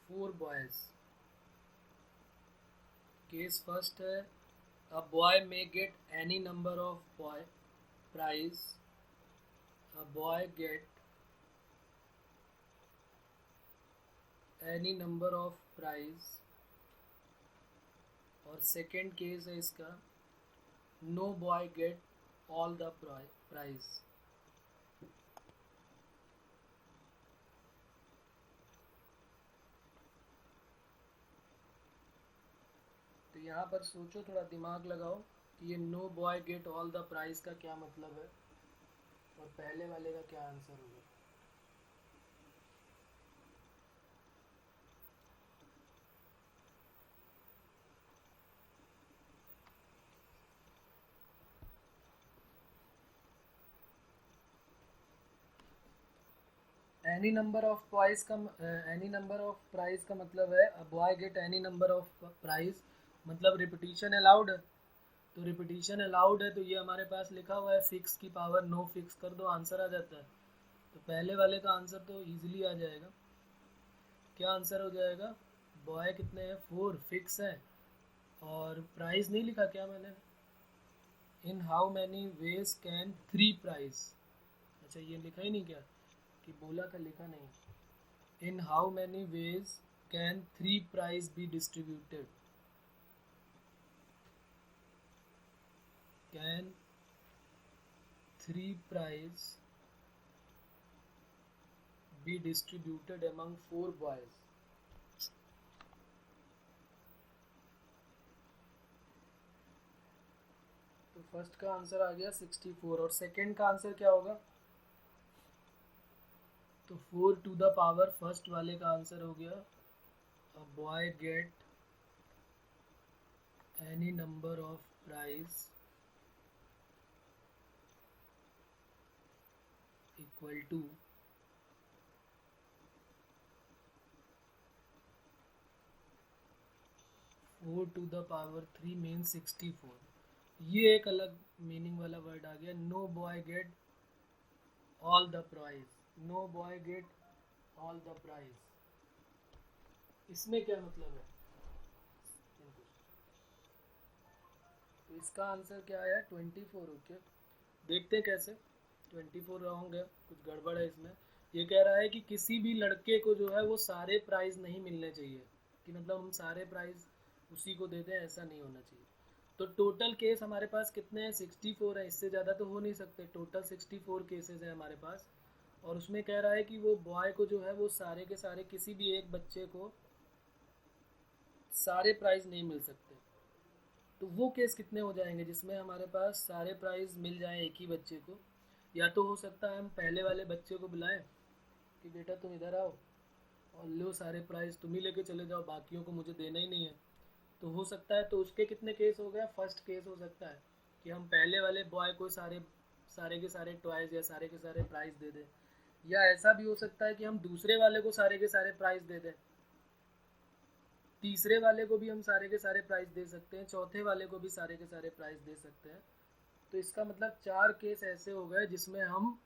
4 boys। Case first है, a boy may get any number of prize, a boy get any number of prize। और second case है इसका, no boy get all the prize। तो यहाँ पर सोचो, थोड़ा दिमाग लगाओ कि ये no boy get all the prize का क्या मतलब है और पहले वाले का क्या आंसर होगा। एनी नंबर ऑफ प्राइज का मतलब है a boy get any number of prize, मतलब रिपीटिशन अलाउड है। तो रिपीटिशन अलाउड है तो ये हमारे पास लिखा हुआ है फिक्स की पावर नो, फिक्स कर दो आंसर आ जाता है। तो पहले वाले का आंसर तो इजीली आ जाएगा। क्या आंसर हो जाएगा, बॉय कितने हैं 4 फिक्स है, और प्राइस नहीं लिखा क्या मैंने, in how many ways can 3 prize, अच्छा ये लिखा ही नहीं क्या, कि बोला था लिखा नहीं। In how many ways can 3 prize be distributed, can 3 prize be distributed among 4 boys। तो फर्स्ट का आंसर आ गया 64, और सेकंड का आंसर क्या होगा, तो 4 टू द पावर फर्स्ट वाले का आंसर हो गया a boy get any number of prize equal to 4 to the power 3 mean 64। ये एक अलग मीनिंग वाला वर्ड आ गया, no boy get all the prize, no boy get all the prize, इसमें क्या मतलब है। तो इसका आंसर क्या आया 24। ओके, देखते हैं कैसे 24 रॉन्ग है, कुछ गड़बड़ है इसमें। ये कह रहा है कि किसी भी लड़के को जो है वो सारे प्राइज नहीं मिलने चाहिए, कि मतलब हम सारे प्राइज उसी को देते हैं, ऐसा नहीं होना चाहिए। तो टोटल केस हमारे पास कितने हैं, 64 है, इससे ज़्यादा तो हो नहीं सकते। टोटल 64 केसेस हैं हमारे पास, और उसमें कह रहा है कि वो बॉय को जो है वो सारे के सारे, किसी भी एक बच्चे को सारे प्राइज नहीं मिल सकते। तो वो केस कितने हो जाएंगे जिसमें हमारे पास सारे प्राइज मिल जाएं एक ही बच्चे को। या तो हो सकता है हम पहले वाले बच्चे को बुलाएं कि बेटा तुम इधर आओ और लो सारे प्राइज तुम ही लेके चले जाओ, बाकियों को मुझे देना ही नहीं है। तो हो सकता है, तो उसके कितने केस हो गए, फर्स्ट केस हो सकता है कि हम पहले वाले बॉय को सारे सारे के सारे टॉयज या सारे के सारे प्राइज दे दें। या ऐसा भी हो सकता है कि हम दूसरे वाले को सारे के सारे प्राइज दे दें, तीसरे वाले को भी हम सारे के सारे प्राइज दे सकते हैं, चौथे वाले को भी सारे के सारे प्राइज दे सकते हैं। तो इसका मतलब 4 केस ऐसे हो गए जिसमें हम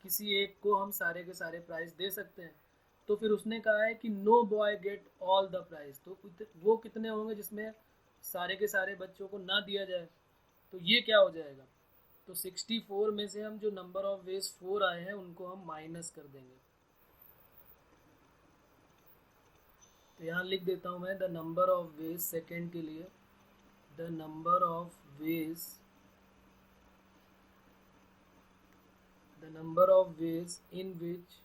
किसी एक को हम सारे के सारे प्राइज दे सकते हैं। तो फिर उसने कहा है कि no boy get all the prize, तो वो कितने होंगे जिसमें सारे के सारे बच्चों को ना दिया जाए। तो ये क्या हो जाएगा, तो 64 में से हम जो नंबर ऑफ वेज 4 आए हैं उनको हम माइनस कर देंगे। तो यहाँ लिख देता हूँ मैं the number of veg second के लिए, the number of ways in which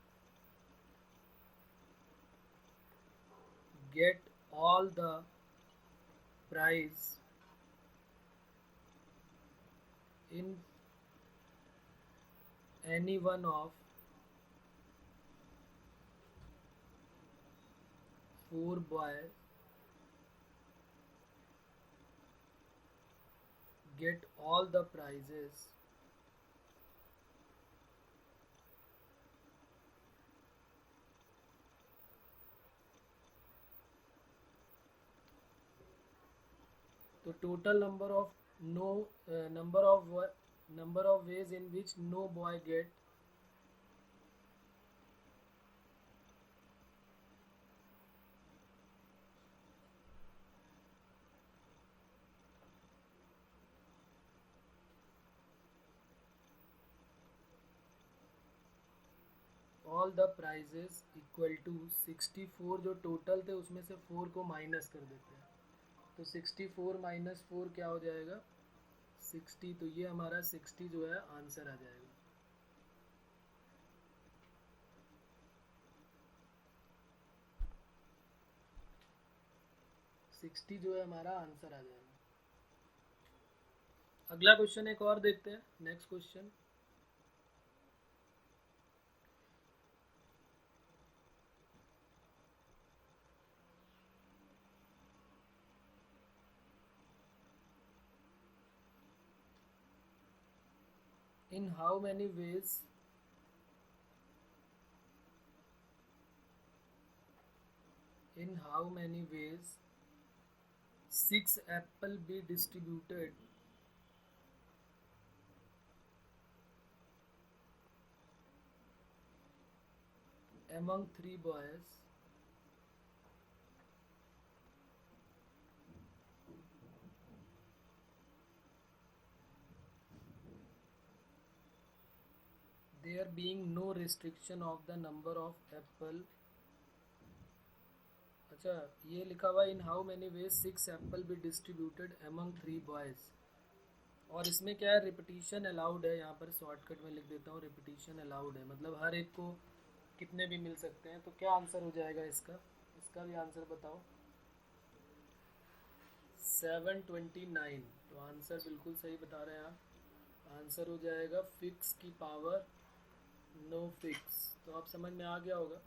get all the prize in any one of 4 boys get all the prizes तो total number of ways in which no boy get all the prizes equal to 64, जो total थे उसमें से 4 को minus कर देते हैं, तो 64 माइनस 4 क्या हो जाएगा 60, तो ये हमारा 60 जो है आंसर आ जाएगा। सिक्सटी जो है हमारा आंसर आ जाएगा। अगला क्वेश्चन एक और देखते हैं, next question. In how many ways six apple be distributed among 3 boys there being no restriction of the number of apple। अच्छा, ये लिखा हुआ इन how many veg 6 Apple be distributed among 3 boys, और इसमें क्या है रिपीटिशन अलाउड है। यहाँ पर शॉर्टकट में लिख देता हूँ रिपीटिशन अलाउड है, मतलब हर एक को कितने भी मिल सकते हैं। तो क्या आंसर हो जाएगा इसका भी आंसर बताओ। 729, तो आंसर बिल्कुल सही बता रहे हैं आप। आंसर हो जाएगा फिक्स की पावर नो फिक्स। तो आप समझ में आ गया होगा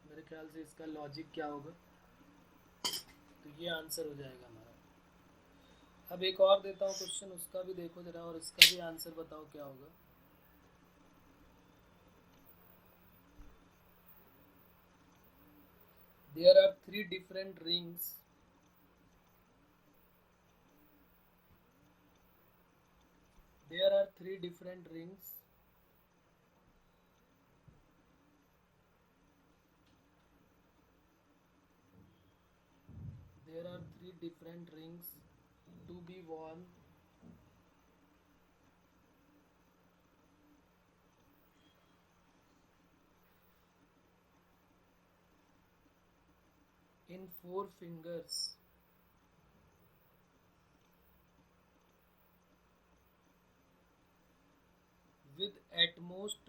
मेरे ख्याल से इसका लॉजिक क्या होगा। तो ये आंसर हो जाएगा हमारा। अब एक और देता हूँ क्वेश्चन, उसका भी देखो जरा और इसका भी आंसर बताओ क्या होगा। There are 3 different rings there are 3 different rings to be worn in 4 fingers with at most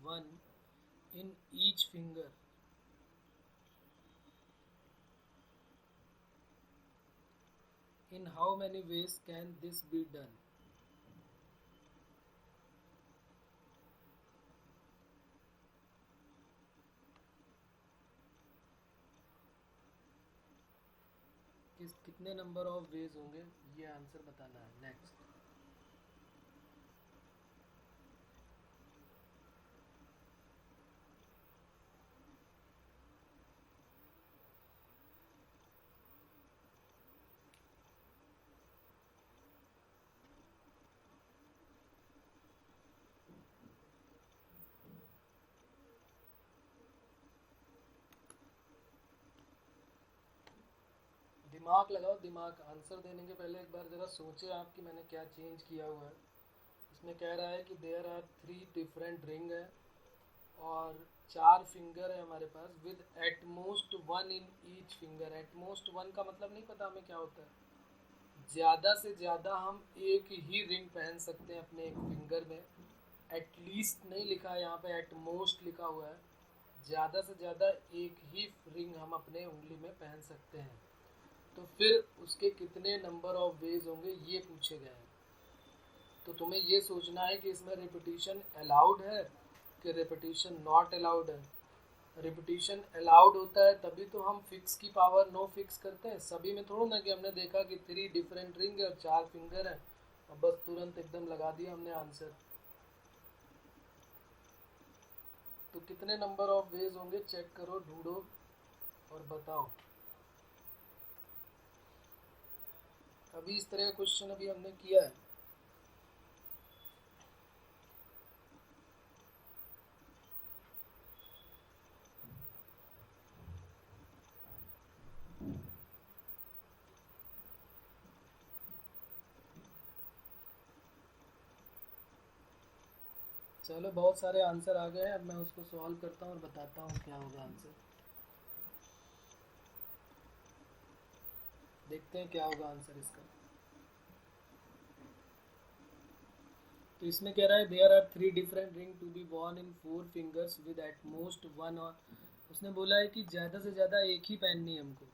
one in each finger। In how many ways can this be done? कितने नंबर ऑफ वेज होंगे, ये answer बताना है। Next, दिमाग लगाओ, दिमाग। Answer देने के पहले एक बार ज़रा सोचे आप कि मैंने क्या चेंज किया हुआ है। इसमें कह रहा है कि देयर आर 3 डिफरेंट रिंग है और 4 फिंगर है हमारे पास with at most 1 in each finger. At most 1 का मतलब नहीं पता हमें क्या होता है। ज़्यादा से ज़्यादा हम एक ही रिंग पहन सकते हैं अपने एक फिंगर में। एटलीस्ट नहीं लिखा है यहाँ पे, एट मोस्ट लिखा हुआ है। ज़्यादा से ज़्यादा एक ही रिंग हम अपने उंगली में पहन सकते हैं। तो फिर उसके कितने नंबर ऑफ वेज होंगे ये पूछे गए हैं। तो तुम्हें ये सोचना है कि इसमें रिपीटिशन अलाउड है कि रिपीटिशन नॉट अलाउड है। रिपीटिशन अलाउड होता है तभी तो हम फिक्स की पावर नो फिक्स करते हैं। सभी में थोड़ा ना कि हमने देखा कि 3 डिफरेंट रिंग है और 4 फिंगर है और बस तुरंत एकदम लगा दिया हमने आंसर। तो कितने नंबर ऑफ वेज होंगे चेक करो, ढूंढो और बताओ। अभी इस तरह का क्वेश्चन अभी हमने किया है। चलो बहुत सारे आंसर आ गए हैं, अब मैं उसको सॉल्व करता हूँ और बताता हूँ क्या होगा आंसर। देखते हैं क्या होगा आंसर इसका। तो इसमें कह रहा है there are 3 different ring to be worn in 4 fingers with at most 1 और उसने बोला है कि ज़्यादा से ज़्यादा एक ही पहननी है हमको।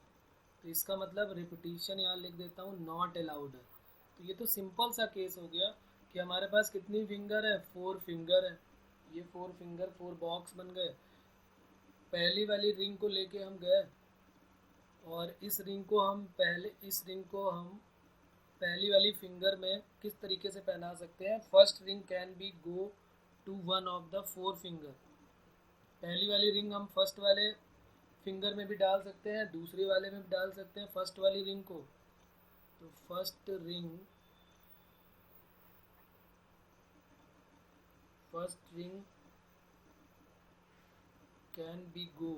तो इसका मतलब रिपीटिशन यहाँ लिख देता हूँ नॉट अलाउड है। तो ये तो सिंपल सा केस हो गया कि हमारे पास कितनी फिंगर है, 4 फिंगर है। ये 4 फिंगर 4 बॉक्स बन गए। पहली वाली रिंग को लेके हम गए और इस रिंग को हम पहली वाली फिंगर में किस तरीके से पहना सकते हैं। First ring can be go to one of the 4 finger. पहली वाली रिंग हम फर्स्ट वाले फिंगर में भी डाल सकते हैं, दूसरे वाले में भी डाल सकते हैं फर्स्ट वाली रिंग को। तो first ring can be go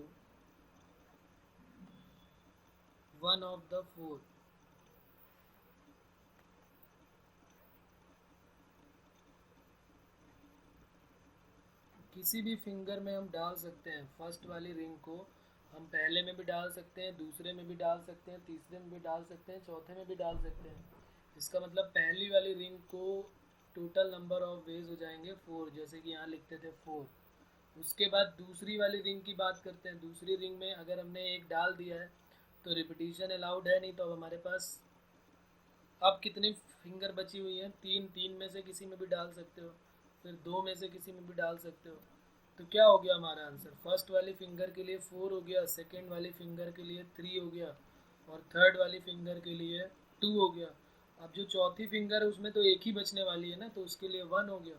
one of the 4। किसी भी फिंगर में हम डाल सकते हैं। फर्स्ट वाली रिंग को हम पहले में भी डाल सकते हैं, दूसरे में भी डाल सकते हैं, तीसरे में भी डाल सकते हैं, चौथे में भी डाल सकते हैं। इसका मतलब पहली वाली रिंग को टोटल नंबर ऑफ वेज हो जाएंगे 4, जैसे कि यहाँ लिखते थे 4। उसके बाद दूसरी वाली रिंग की बात करते हैं। दूसरी रिंग में अगर हमने एक डाल दिया है तो रिपीटिशन अलाउड है नहीं। तो अब हमारे पास अब कितनी फिंगर बची हुई हैं? 3। 3 में से किसी में भी डाल सकते हो, फिर 2 में से किसी में भी डाल सकते हो। तो क्या हो गया हमारा आंसर? फर्स्ट वाली फिंगर के लिए 4 हो गया, सेकेंड वाली फिंगर के लिए 3 हो गया और थर्ड वाली फिंगर के लिए 2 हो गया। अब जो चौथी फिंगर है उसमें तो एक ही बचने वाली है ना, तो उसके लिए 1 हो गया।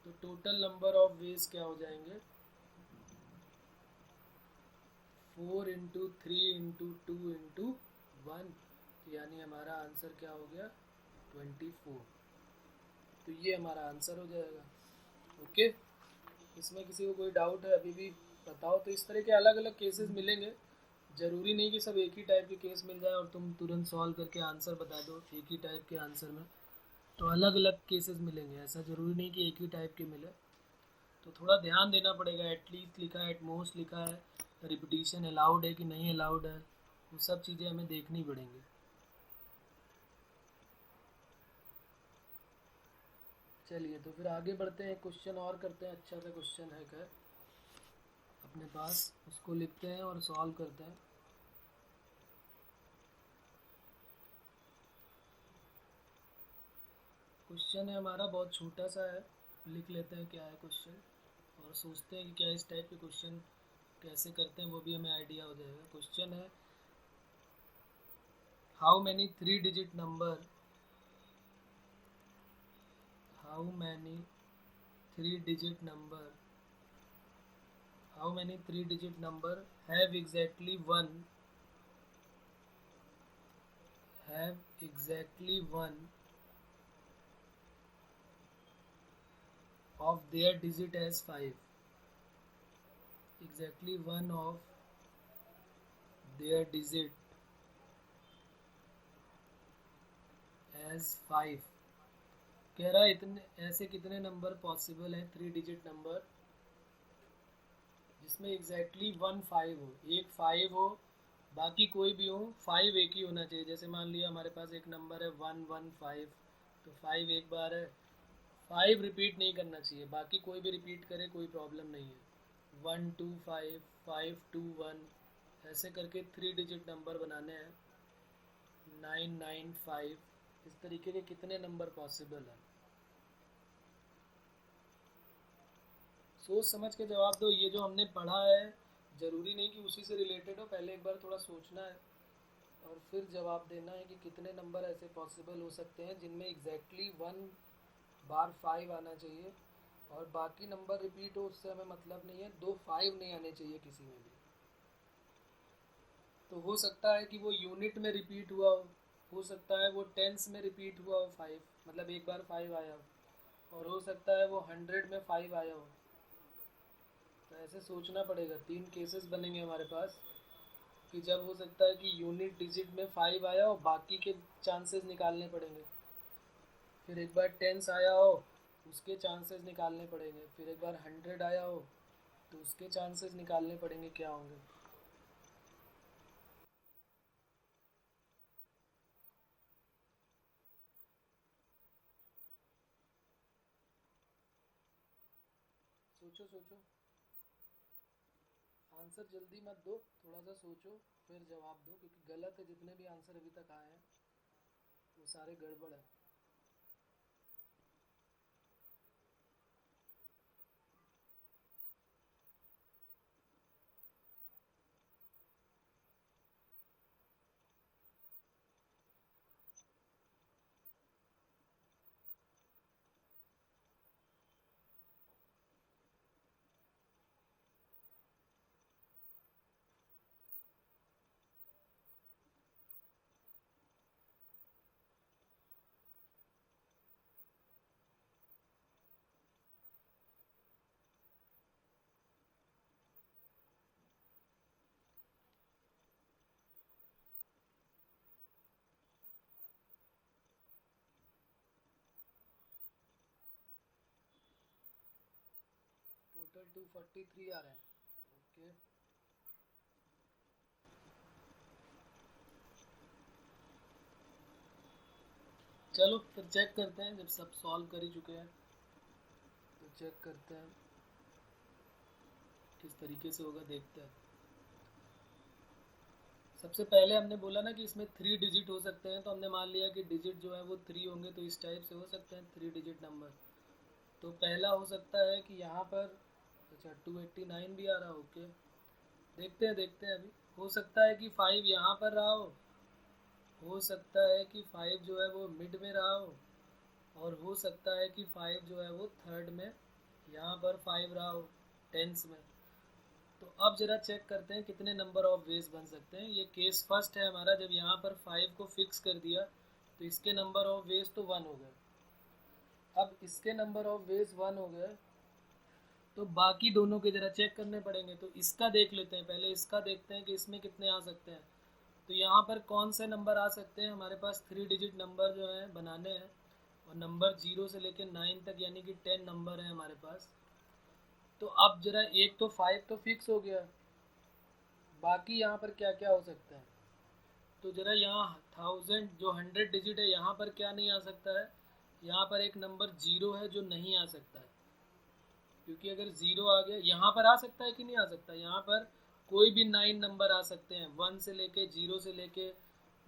तो टोटल नंबर ऑफ वेज क्या हो जाएंगे? 4 इंटू 3 इंटू 2 इंटू 1, यानी हमारा आंसर क्या हो गया? 24। तो ये हमारा आंसर हो जाएगा। ओके, इसमें किसी को कोई डाउट है अभी भी बताओ। तो इस तरह के अलग अलग केसेस मिलेंगे। ज़रूरी नहीं कि सब एक ही टाइप के केस मिल जाए और तुम तुरंत सॉल्व करके आंसर बता दो एक ही टाइप के आंसर में। तो अलग अलग केसेस मिलेंगे, ऐसा ज़रूरी नहीं कि एक ही टाइप के मिले। तो थोड़ा ध्यान देना पड़ेगा। एटलीस्ट लिखा है, एटमोस्ट लिखा है, रिपीटिशन अलाउड है कि नहीं अलाउड है, वो सब चीज़ें हमें देखनी पड़ेंगी। चलिए तो फिर आगे बढ़ते हैं, क्वेश्चन और करते हैं। अच्छा सा क्वेश्चन है खैर अपने पास, उसको लिखते हैं और सॉल्व करते हैं। क्वेश्चन है हमारा, बहुत छोटा सा है, लिख लेते हैं क्या है क्वेश्चन और सोचते हैं कि क्या इस टाइप के क्वेश्चन कैसे करते हैं, वो भी हमें आइडिया हो जाएगा। क्वेश्चन है how many 3 digit number how many 3 digit number have exactly one of their digit as 5. Exactly one of their digit as 5 कह रहा है इतने ऐसे कितने नंबर पॉसिबल है 3 डिजिट नंबर जिसमें एग्जैक्टली 1 5 हो, एक 5 हो, बाकी कोई भी हो, 5 एक ही होना चाहिए। जैसे मान लिया हमारे पास एक नंबर है 1 1 5, तो 5 एक बार है, 5 रिपीट नहीं करना चाहिए, बाकी कोई भी रिपीट करे कोई प्रॉब्लम नहीं है। 1 2 5, 5 2 1, ऐसे करके 3 डिजिट नंबर बनाने हैं। 9 9 5, इस तरीके के कितने नंबर पॉसिबल है? सोच समझ के जवाब दो। ये जो हमने पढ़ा है ज़रूरी नहीं कि उसी से रिलेटेड हो, पहले एक बार थोड़ा सोचना है और फिर जवाब देना है कि कितने नंबर ऐसे पॉसिबल हो सकते हैं जिनमें एग्जैक्टली 1 बार 5 आना चाहिए और बाकी नंबर रिपीट हो उससे हमें मतलब नहीं है, 2 5 नहीं आने चाहिए किसी में भी। तो हो सकता है कि वो यूनिट में रिपीट हुआ हो सकता है वो टेंस में रिपीट हुआ हो 5, मतलब एक बार 5 आया हो, और हो सकता है वो 100 में 5 आया हो। तो ऐसे सोचना पड़ेगा, 3 केसेस बनेंगे हमारे पास कि जब हो सकता है कि यूनिट डिजिट में 5 आया हो, बाकी के चांसेस निकालने पड़ेंगे। फिर एक बार टेंस आया हो, उसके चांसेस निकालने पड़ेंगे। फिर एक बार 100 आया हो तो उसके चांसेस निकालने पड़ेंगे क्या होंगे। सोचो सोचो, आंसर जल्दी मत दो, थोड़ा सा सोचो फिर जवाब दो, क्योंकि गलत है जितने भी आंसर अभी तक आए हैं वो सारे गड़बड़ है। टोटल 243 आ रहे हैं। ओके, चलो फिर चेक करते हैं, जब सब सॉल्व कर ही चुके हैं तो चेक करते हैं किस तरीके से होगा, देखते हैं। सबसे पहले हमने बोला ना कि इसमें 3 डिजिट हो सकते हैं, तो हमने मान लिया कि डिजिट जो है वो 3 होंगे, तो इस टाइप से हो सकते हैं 3 डिजिट नंबर। तो पहला हो सकता है कि यहाँ पर, अच्छा 289 भी आ रहा, ओके देखते हैं अभी। हो सकता है कि 5 यहाँ पर रहा हो सकता है कि 5 जो है वो मिड में रहा हो, और हो सकता है कि 5 जो है वो थर्ड में यहाँ पर 5 रहा हो टेंस में। तो अब जरा चेक करते हैं कितने नंबर ऑफ वेज बन सकते हैं। ये केस फर्स्ट है हमारा, जब यहाँ पर 5 को फिक्स कर दिया तो इसके नंबर ऑफ वेज तो 1 हो गए। अब इसके नंबर ऑफ वेज 1 हो गए, तो बाकी दोनों के जरा चेक करने पड़ेंगे। तो इसका देख लेते हैं, पहले इसका देखते हैं कि इसमें कितने आ सकते हैं। तो यहाँ पर कौन से नंबर आ सकते हैं, हमारे पास 3 डिजिट नंबर जो है बनाने हैं, और नंबर 0 से लेकर 9 तक यानी कि 10 नंबर है हमारे पास। तो अब जरा एक तो 5 तो फिक्स हो गया, बाकी यहाँ पर क्या क्या हो सकता है। तो जरा यहाँ 1000 जो 100 डिजिट है यहाँ पर क्या नहीं आ सकता है, यहाँ पर एक नंबर 0 है जो नहीं आ सकता है, क्योंकि अगर 0 आ गया यहाँ पर आ सकता है कि नहीं आ सकता, यहाँ पर कोई भी 9 नंबर आ सकते हैं, 1 से लेके 0 से लेके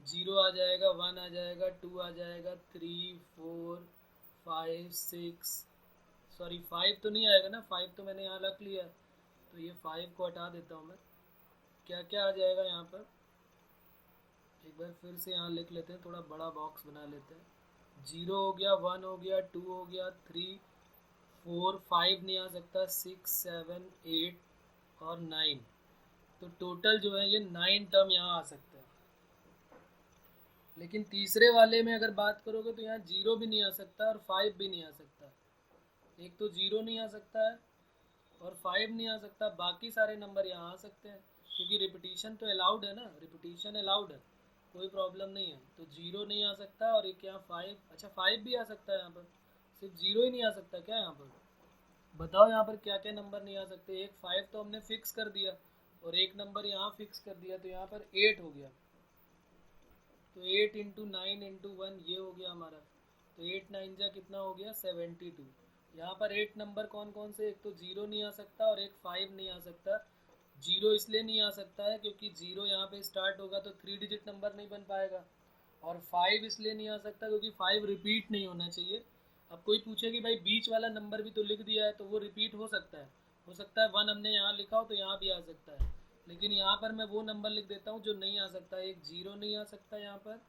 0 आ जाएगा, 1 आ जाएगा, 2 आ जाएगा, 3 4 5 6, सॉरी 5 तो नहीं आएगा ना, 5 तो मैंने यहाँ रख लिया है, तो ये 5 को हटा देता हूँ मैं। क्या क्या आ जाएगा यहाँ पर, एक बार फिर से यहाँ लिख लेते हैं, थोड़ा बड़ा बॉक्स बना लेते हैं। 0 हो गया, 1 हो गया, 2 हो गया, 3 4 5 नहीं आ सकता, 6 7 8 और 9। तो टोटल जो है ये 9 टर्म यहाँ आ सकते हैं। लेकिन तीसरे वाले में अगर बात करोगे तो यहाँ 0 भी नहीं आ सकता और 5 भी नहीं आ सकता। एक तो 0 नहीं आ सकता है और 5 नहीं आ सकता, बाकी सारे नंबर यहाँ आ सकते हैं, क्योंकि रिपीटिशन तो अलाउड है ना, रिपीटिशन अलाउड है, कोई प्रॉब्लम नहीं है। तो 0 नहीं आ सकता, और एक यहाँ 5, अच्छा 5 भी आ सकता है यहाँ पर, सिर्फ 0 ही नहीं आ सकता क्या यहाँ पर? बताओ यहाँ पर क्या क्या नंबर नहीं आ सकते। एक 5 तो हमने फिक्स कर दिया और एक नंबर यहाँ फिक्स कर दिया, तो यहाँ पर 8 हो गया। तो 8 इंटू 9 इंटू 1 ये हो गया हमारा। तो 8 9 जा कितना हो गया 72। यहाँ पर 8 नंबर कौन कौन से, एक तो 0 नहीं आ सकता और एक 5 नहीं आ सकता। 0 इसलिए नहीं आ सकता है क्योंकि 0 यहाँ पे स्टार्ट होगा तो 3 डिजिट नंबर नहीं बन पाएगा। और 5 इसलिए नहीं आ सकता क्योंकि 5 रिपीट नहीं होना चाहिए। अब कोई पूछे कि भाई बीच वाला नंबर भी तो लिख दिया है, तो वो रिपीट हो सकता है। हो सकता है 1 हमने यहाँ लिखा हो तो यहाँ भी आ सकता है, लेकिन यहाँ पर मैं वो नंबर लिख देता हूँ जो नहीं आ सकता। एक 0 नहीं आ सकता यहाँ पर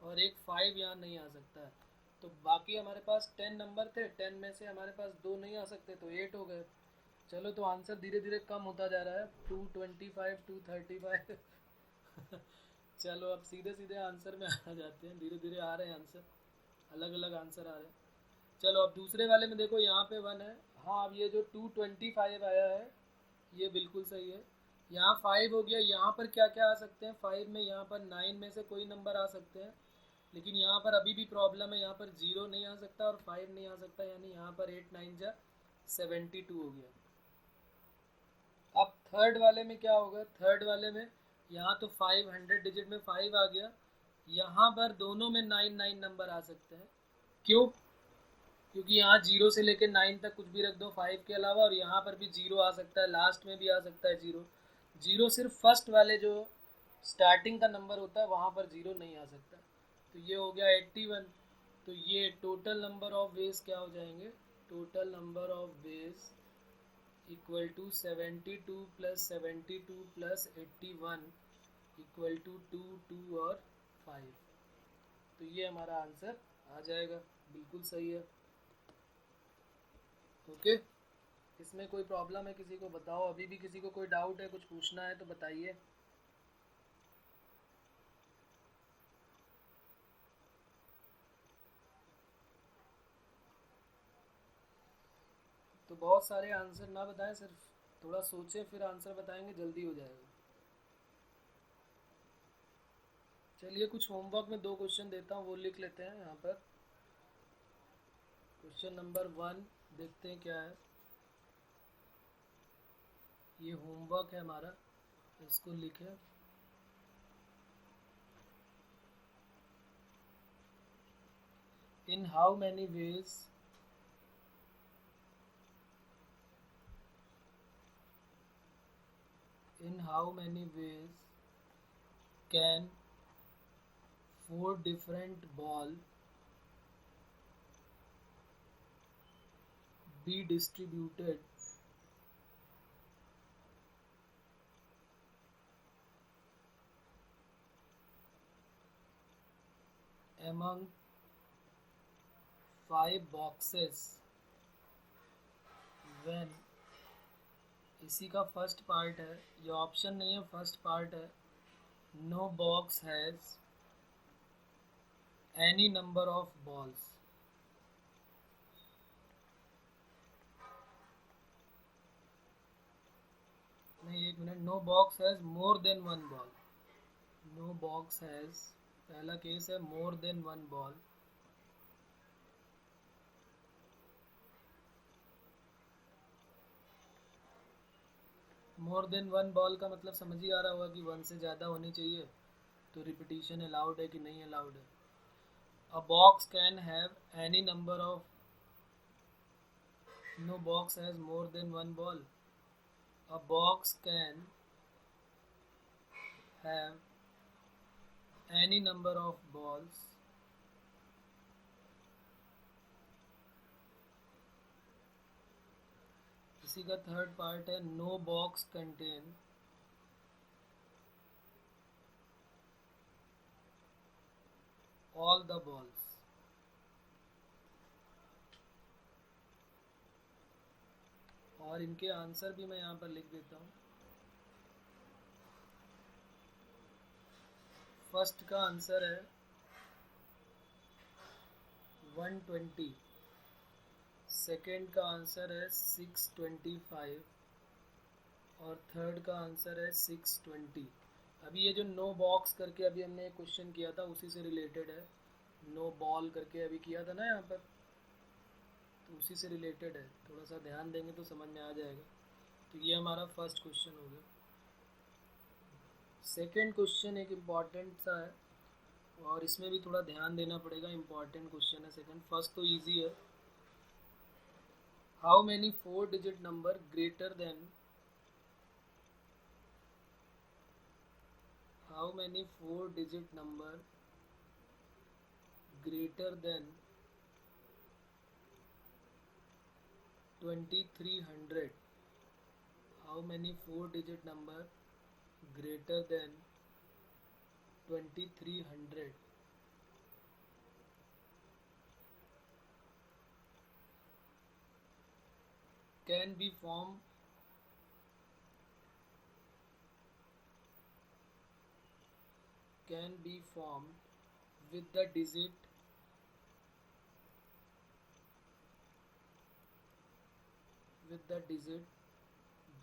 और एक 5 यहाँ नहीं आ सकता है। तो बाकी हमारे पास 10 नंबर थे, 10 में से हमारे पास 2 नहीं आ सकते तो 8 हो गए। चलो तो आंसर धीरे धीरे कम होता जा रहा है, 225 235 चलो अब सीधे सीधे आंसर में आ जाते हैं। धीरे धीरे आ रहे हैं आंसर, अलग अलग आंसर आ रहे हैं। चलो अब दूसरे वाले में देखो, यहाँ पे 1 है। हाँ अब ये जो 225 आया है ये बिल्कुल सही है। यहाँ 5 हो गया। यहाँ पर क्या क्या आ सकते हैं 5 में? यहाँ पर 9 में से कोई नंबर आ सकते हैं, लेकिन यहाँ पर अभी भी प्रॉब्लम है। यहाँ पर 0 नहीं आ सकता और 5 नहीं आ सकता, यानी यहाँ पर 8 9 जा 72 हो गया। अब थर्ड वाले में क्या होगा? थर्ड वाले में यहाँ तो 500 डिजिट में 5 आ गया। यहाँ पर दोनों में 9 9 नंबर आ सकते हैं। क्यों? क्योंकि यहाँ 0 से लेकर 9 तक कुछ भी रख दो 5 के अलावा, और यहाँ पर भी 0 आ सकता है, लास्ट में भी आ सकता है 0। 0 सिर्फ फर्स्ट वाले जो स्टार्टिंग का नंबर होता है वहाँ पर 0 नहीं आ सकता। तो ये हो गया 81। तो ये टोटल नंबर ऑफ वेज क्या हो जाएंगे? Total number of ways equal to 72 plus 72 plus 81 equal to 2 2 और 5। तो ये हमारा आंसर आ जाएगा। बिल्कुल सही है। ओके, इसमें कोई प्रॉब्लम है किसी को? बताओ, अभी भी किसी को कोई डाउट है, कुछ पूछना है तो बताइए। तो बहुत सारे आंसर ना बताएं, सिर्फ थोड़ा सोचें फिर आंसर बताएंगे, जल्दी हो जाएगा। चलिए कुछ होमवर्क में 2 क्वेश्चन देता हूँ, वो लिख लेते हैं यहाँ पर। क्वेश्चन नंबर 1 देखते हैं क्या है। ये होमवर्क है हमारा, इसको लिखें। In how many ways can 4 different ball be distributed among 5 boxes when, इसी का फर्स्ट पार्ट है, ये ऑप्शन नहीं है, फर्स्ट पार्ट है। No box has any number of balls. नहीं, एक minute. No box has more than 1 ball. No box has, पहला केस है, more than 1 ball. More than 1 ball का मतलब समझ ही आ रहा होगा कि 1 से ज़्यादा होनी चाहिए। तो रिपीटिशन अलाउड है कि नहीं अलाउड है? A box can have any number of, no box has more than 1 ball. A box can have any number of balls इसी का थर्ड पार्ट है। No box contain all the balls. और इनके answer भी मैं यहाँ पर लिख देता हूँ। फर्स्ट का आंसर है 120, सेकेंड का आंसर है 625 और थर्ड का आंसर है 620। अभी ये जो नो बॉक्स करके अभी हमने एक क्वेश्चन किया था उसी से रिलेटेड है। नो बॉल करके अभी किया था ना यहाँ पर। उसी से रिलेटेड है, थोड़ा सा ध्यान देंगे तो समझ में आ जाएगा। तो ये हमारा फर्स्ट क्वेश्चन हो गया। सेकंड क्वेश्चन एक इम्पॉर्टेंट सा है और इसमें भी थोड़ा ध्यान देना पड़ेगा, इम्पॉर्टेंट क्वेश्चन है सेकंड। फर्स्ट तो इजी है। How many 4 digit number greater than how many 4 digit number greater than 2300? How many 4 digit number greater than 2300 can be formed with the digit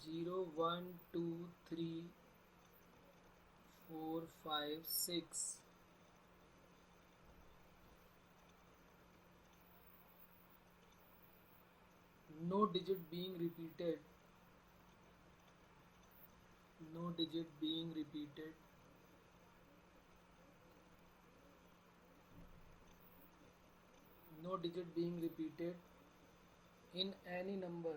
0 1 2 3 4 5 6? No digit being repeated, no digit being repeated no digit being repeated in any number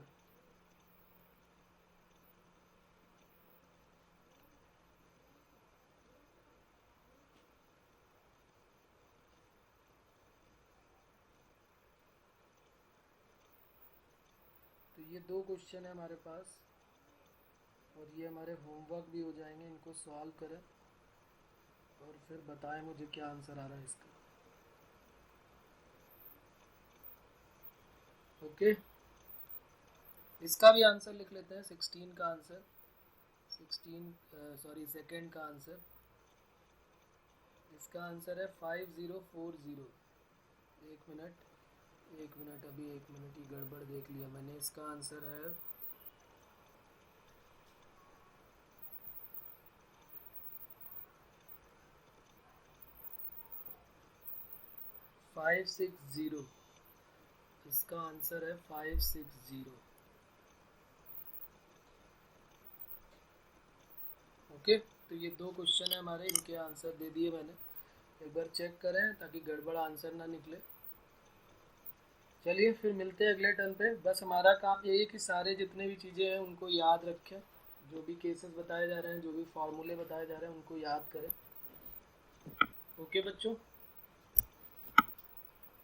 तो ये दो question है हमारे पास और ये हमारे homework भी हो जाएंगे। इनको सॉल्व करें और फिर बताएं मुझे क्या आंसर आ रहा है इसका। ओके, इसका भी आंसर लिख लेते हैं। 16 का आंसर, सेकंड का आंसर, इसका आंसर है 5040। एक मिनट अभी, एक मिनट ही गड़बड़ देख लिया मैंने। इसका आंसर है 560। इसका आंसर है 560। ओके, तो ये दो क्वेश्चन है हमारे, इनके आंसर दे दिए मैंने। एक बार चेक करें ताकि गड़बड़ आंसर ना निकले। चलिए फिर मिलते हैं अगले टर्न पे। बस हमारा काम यही है कि सारे जितने भी चीज़ें हैं उनको याद रखें, जो भी केसेस बताए जा रहे हैं, जो भी फार्मूले बताए जा रहे हैं उनको याद करें। ओके बच्चों,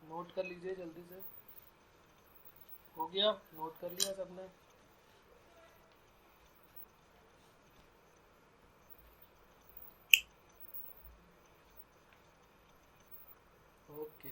नोट कर लीजिए जल्दी से। हो गया, नोट कर लिया सबने? ओके।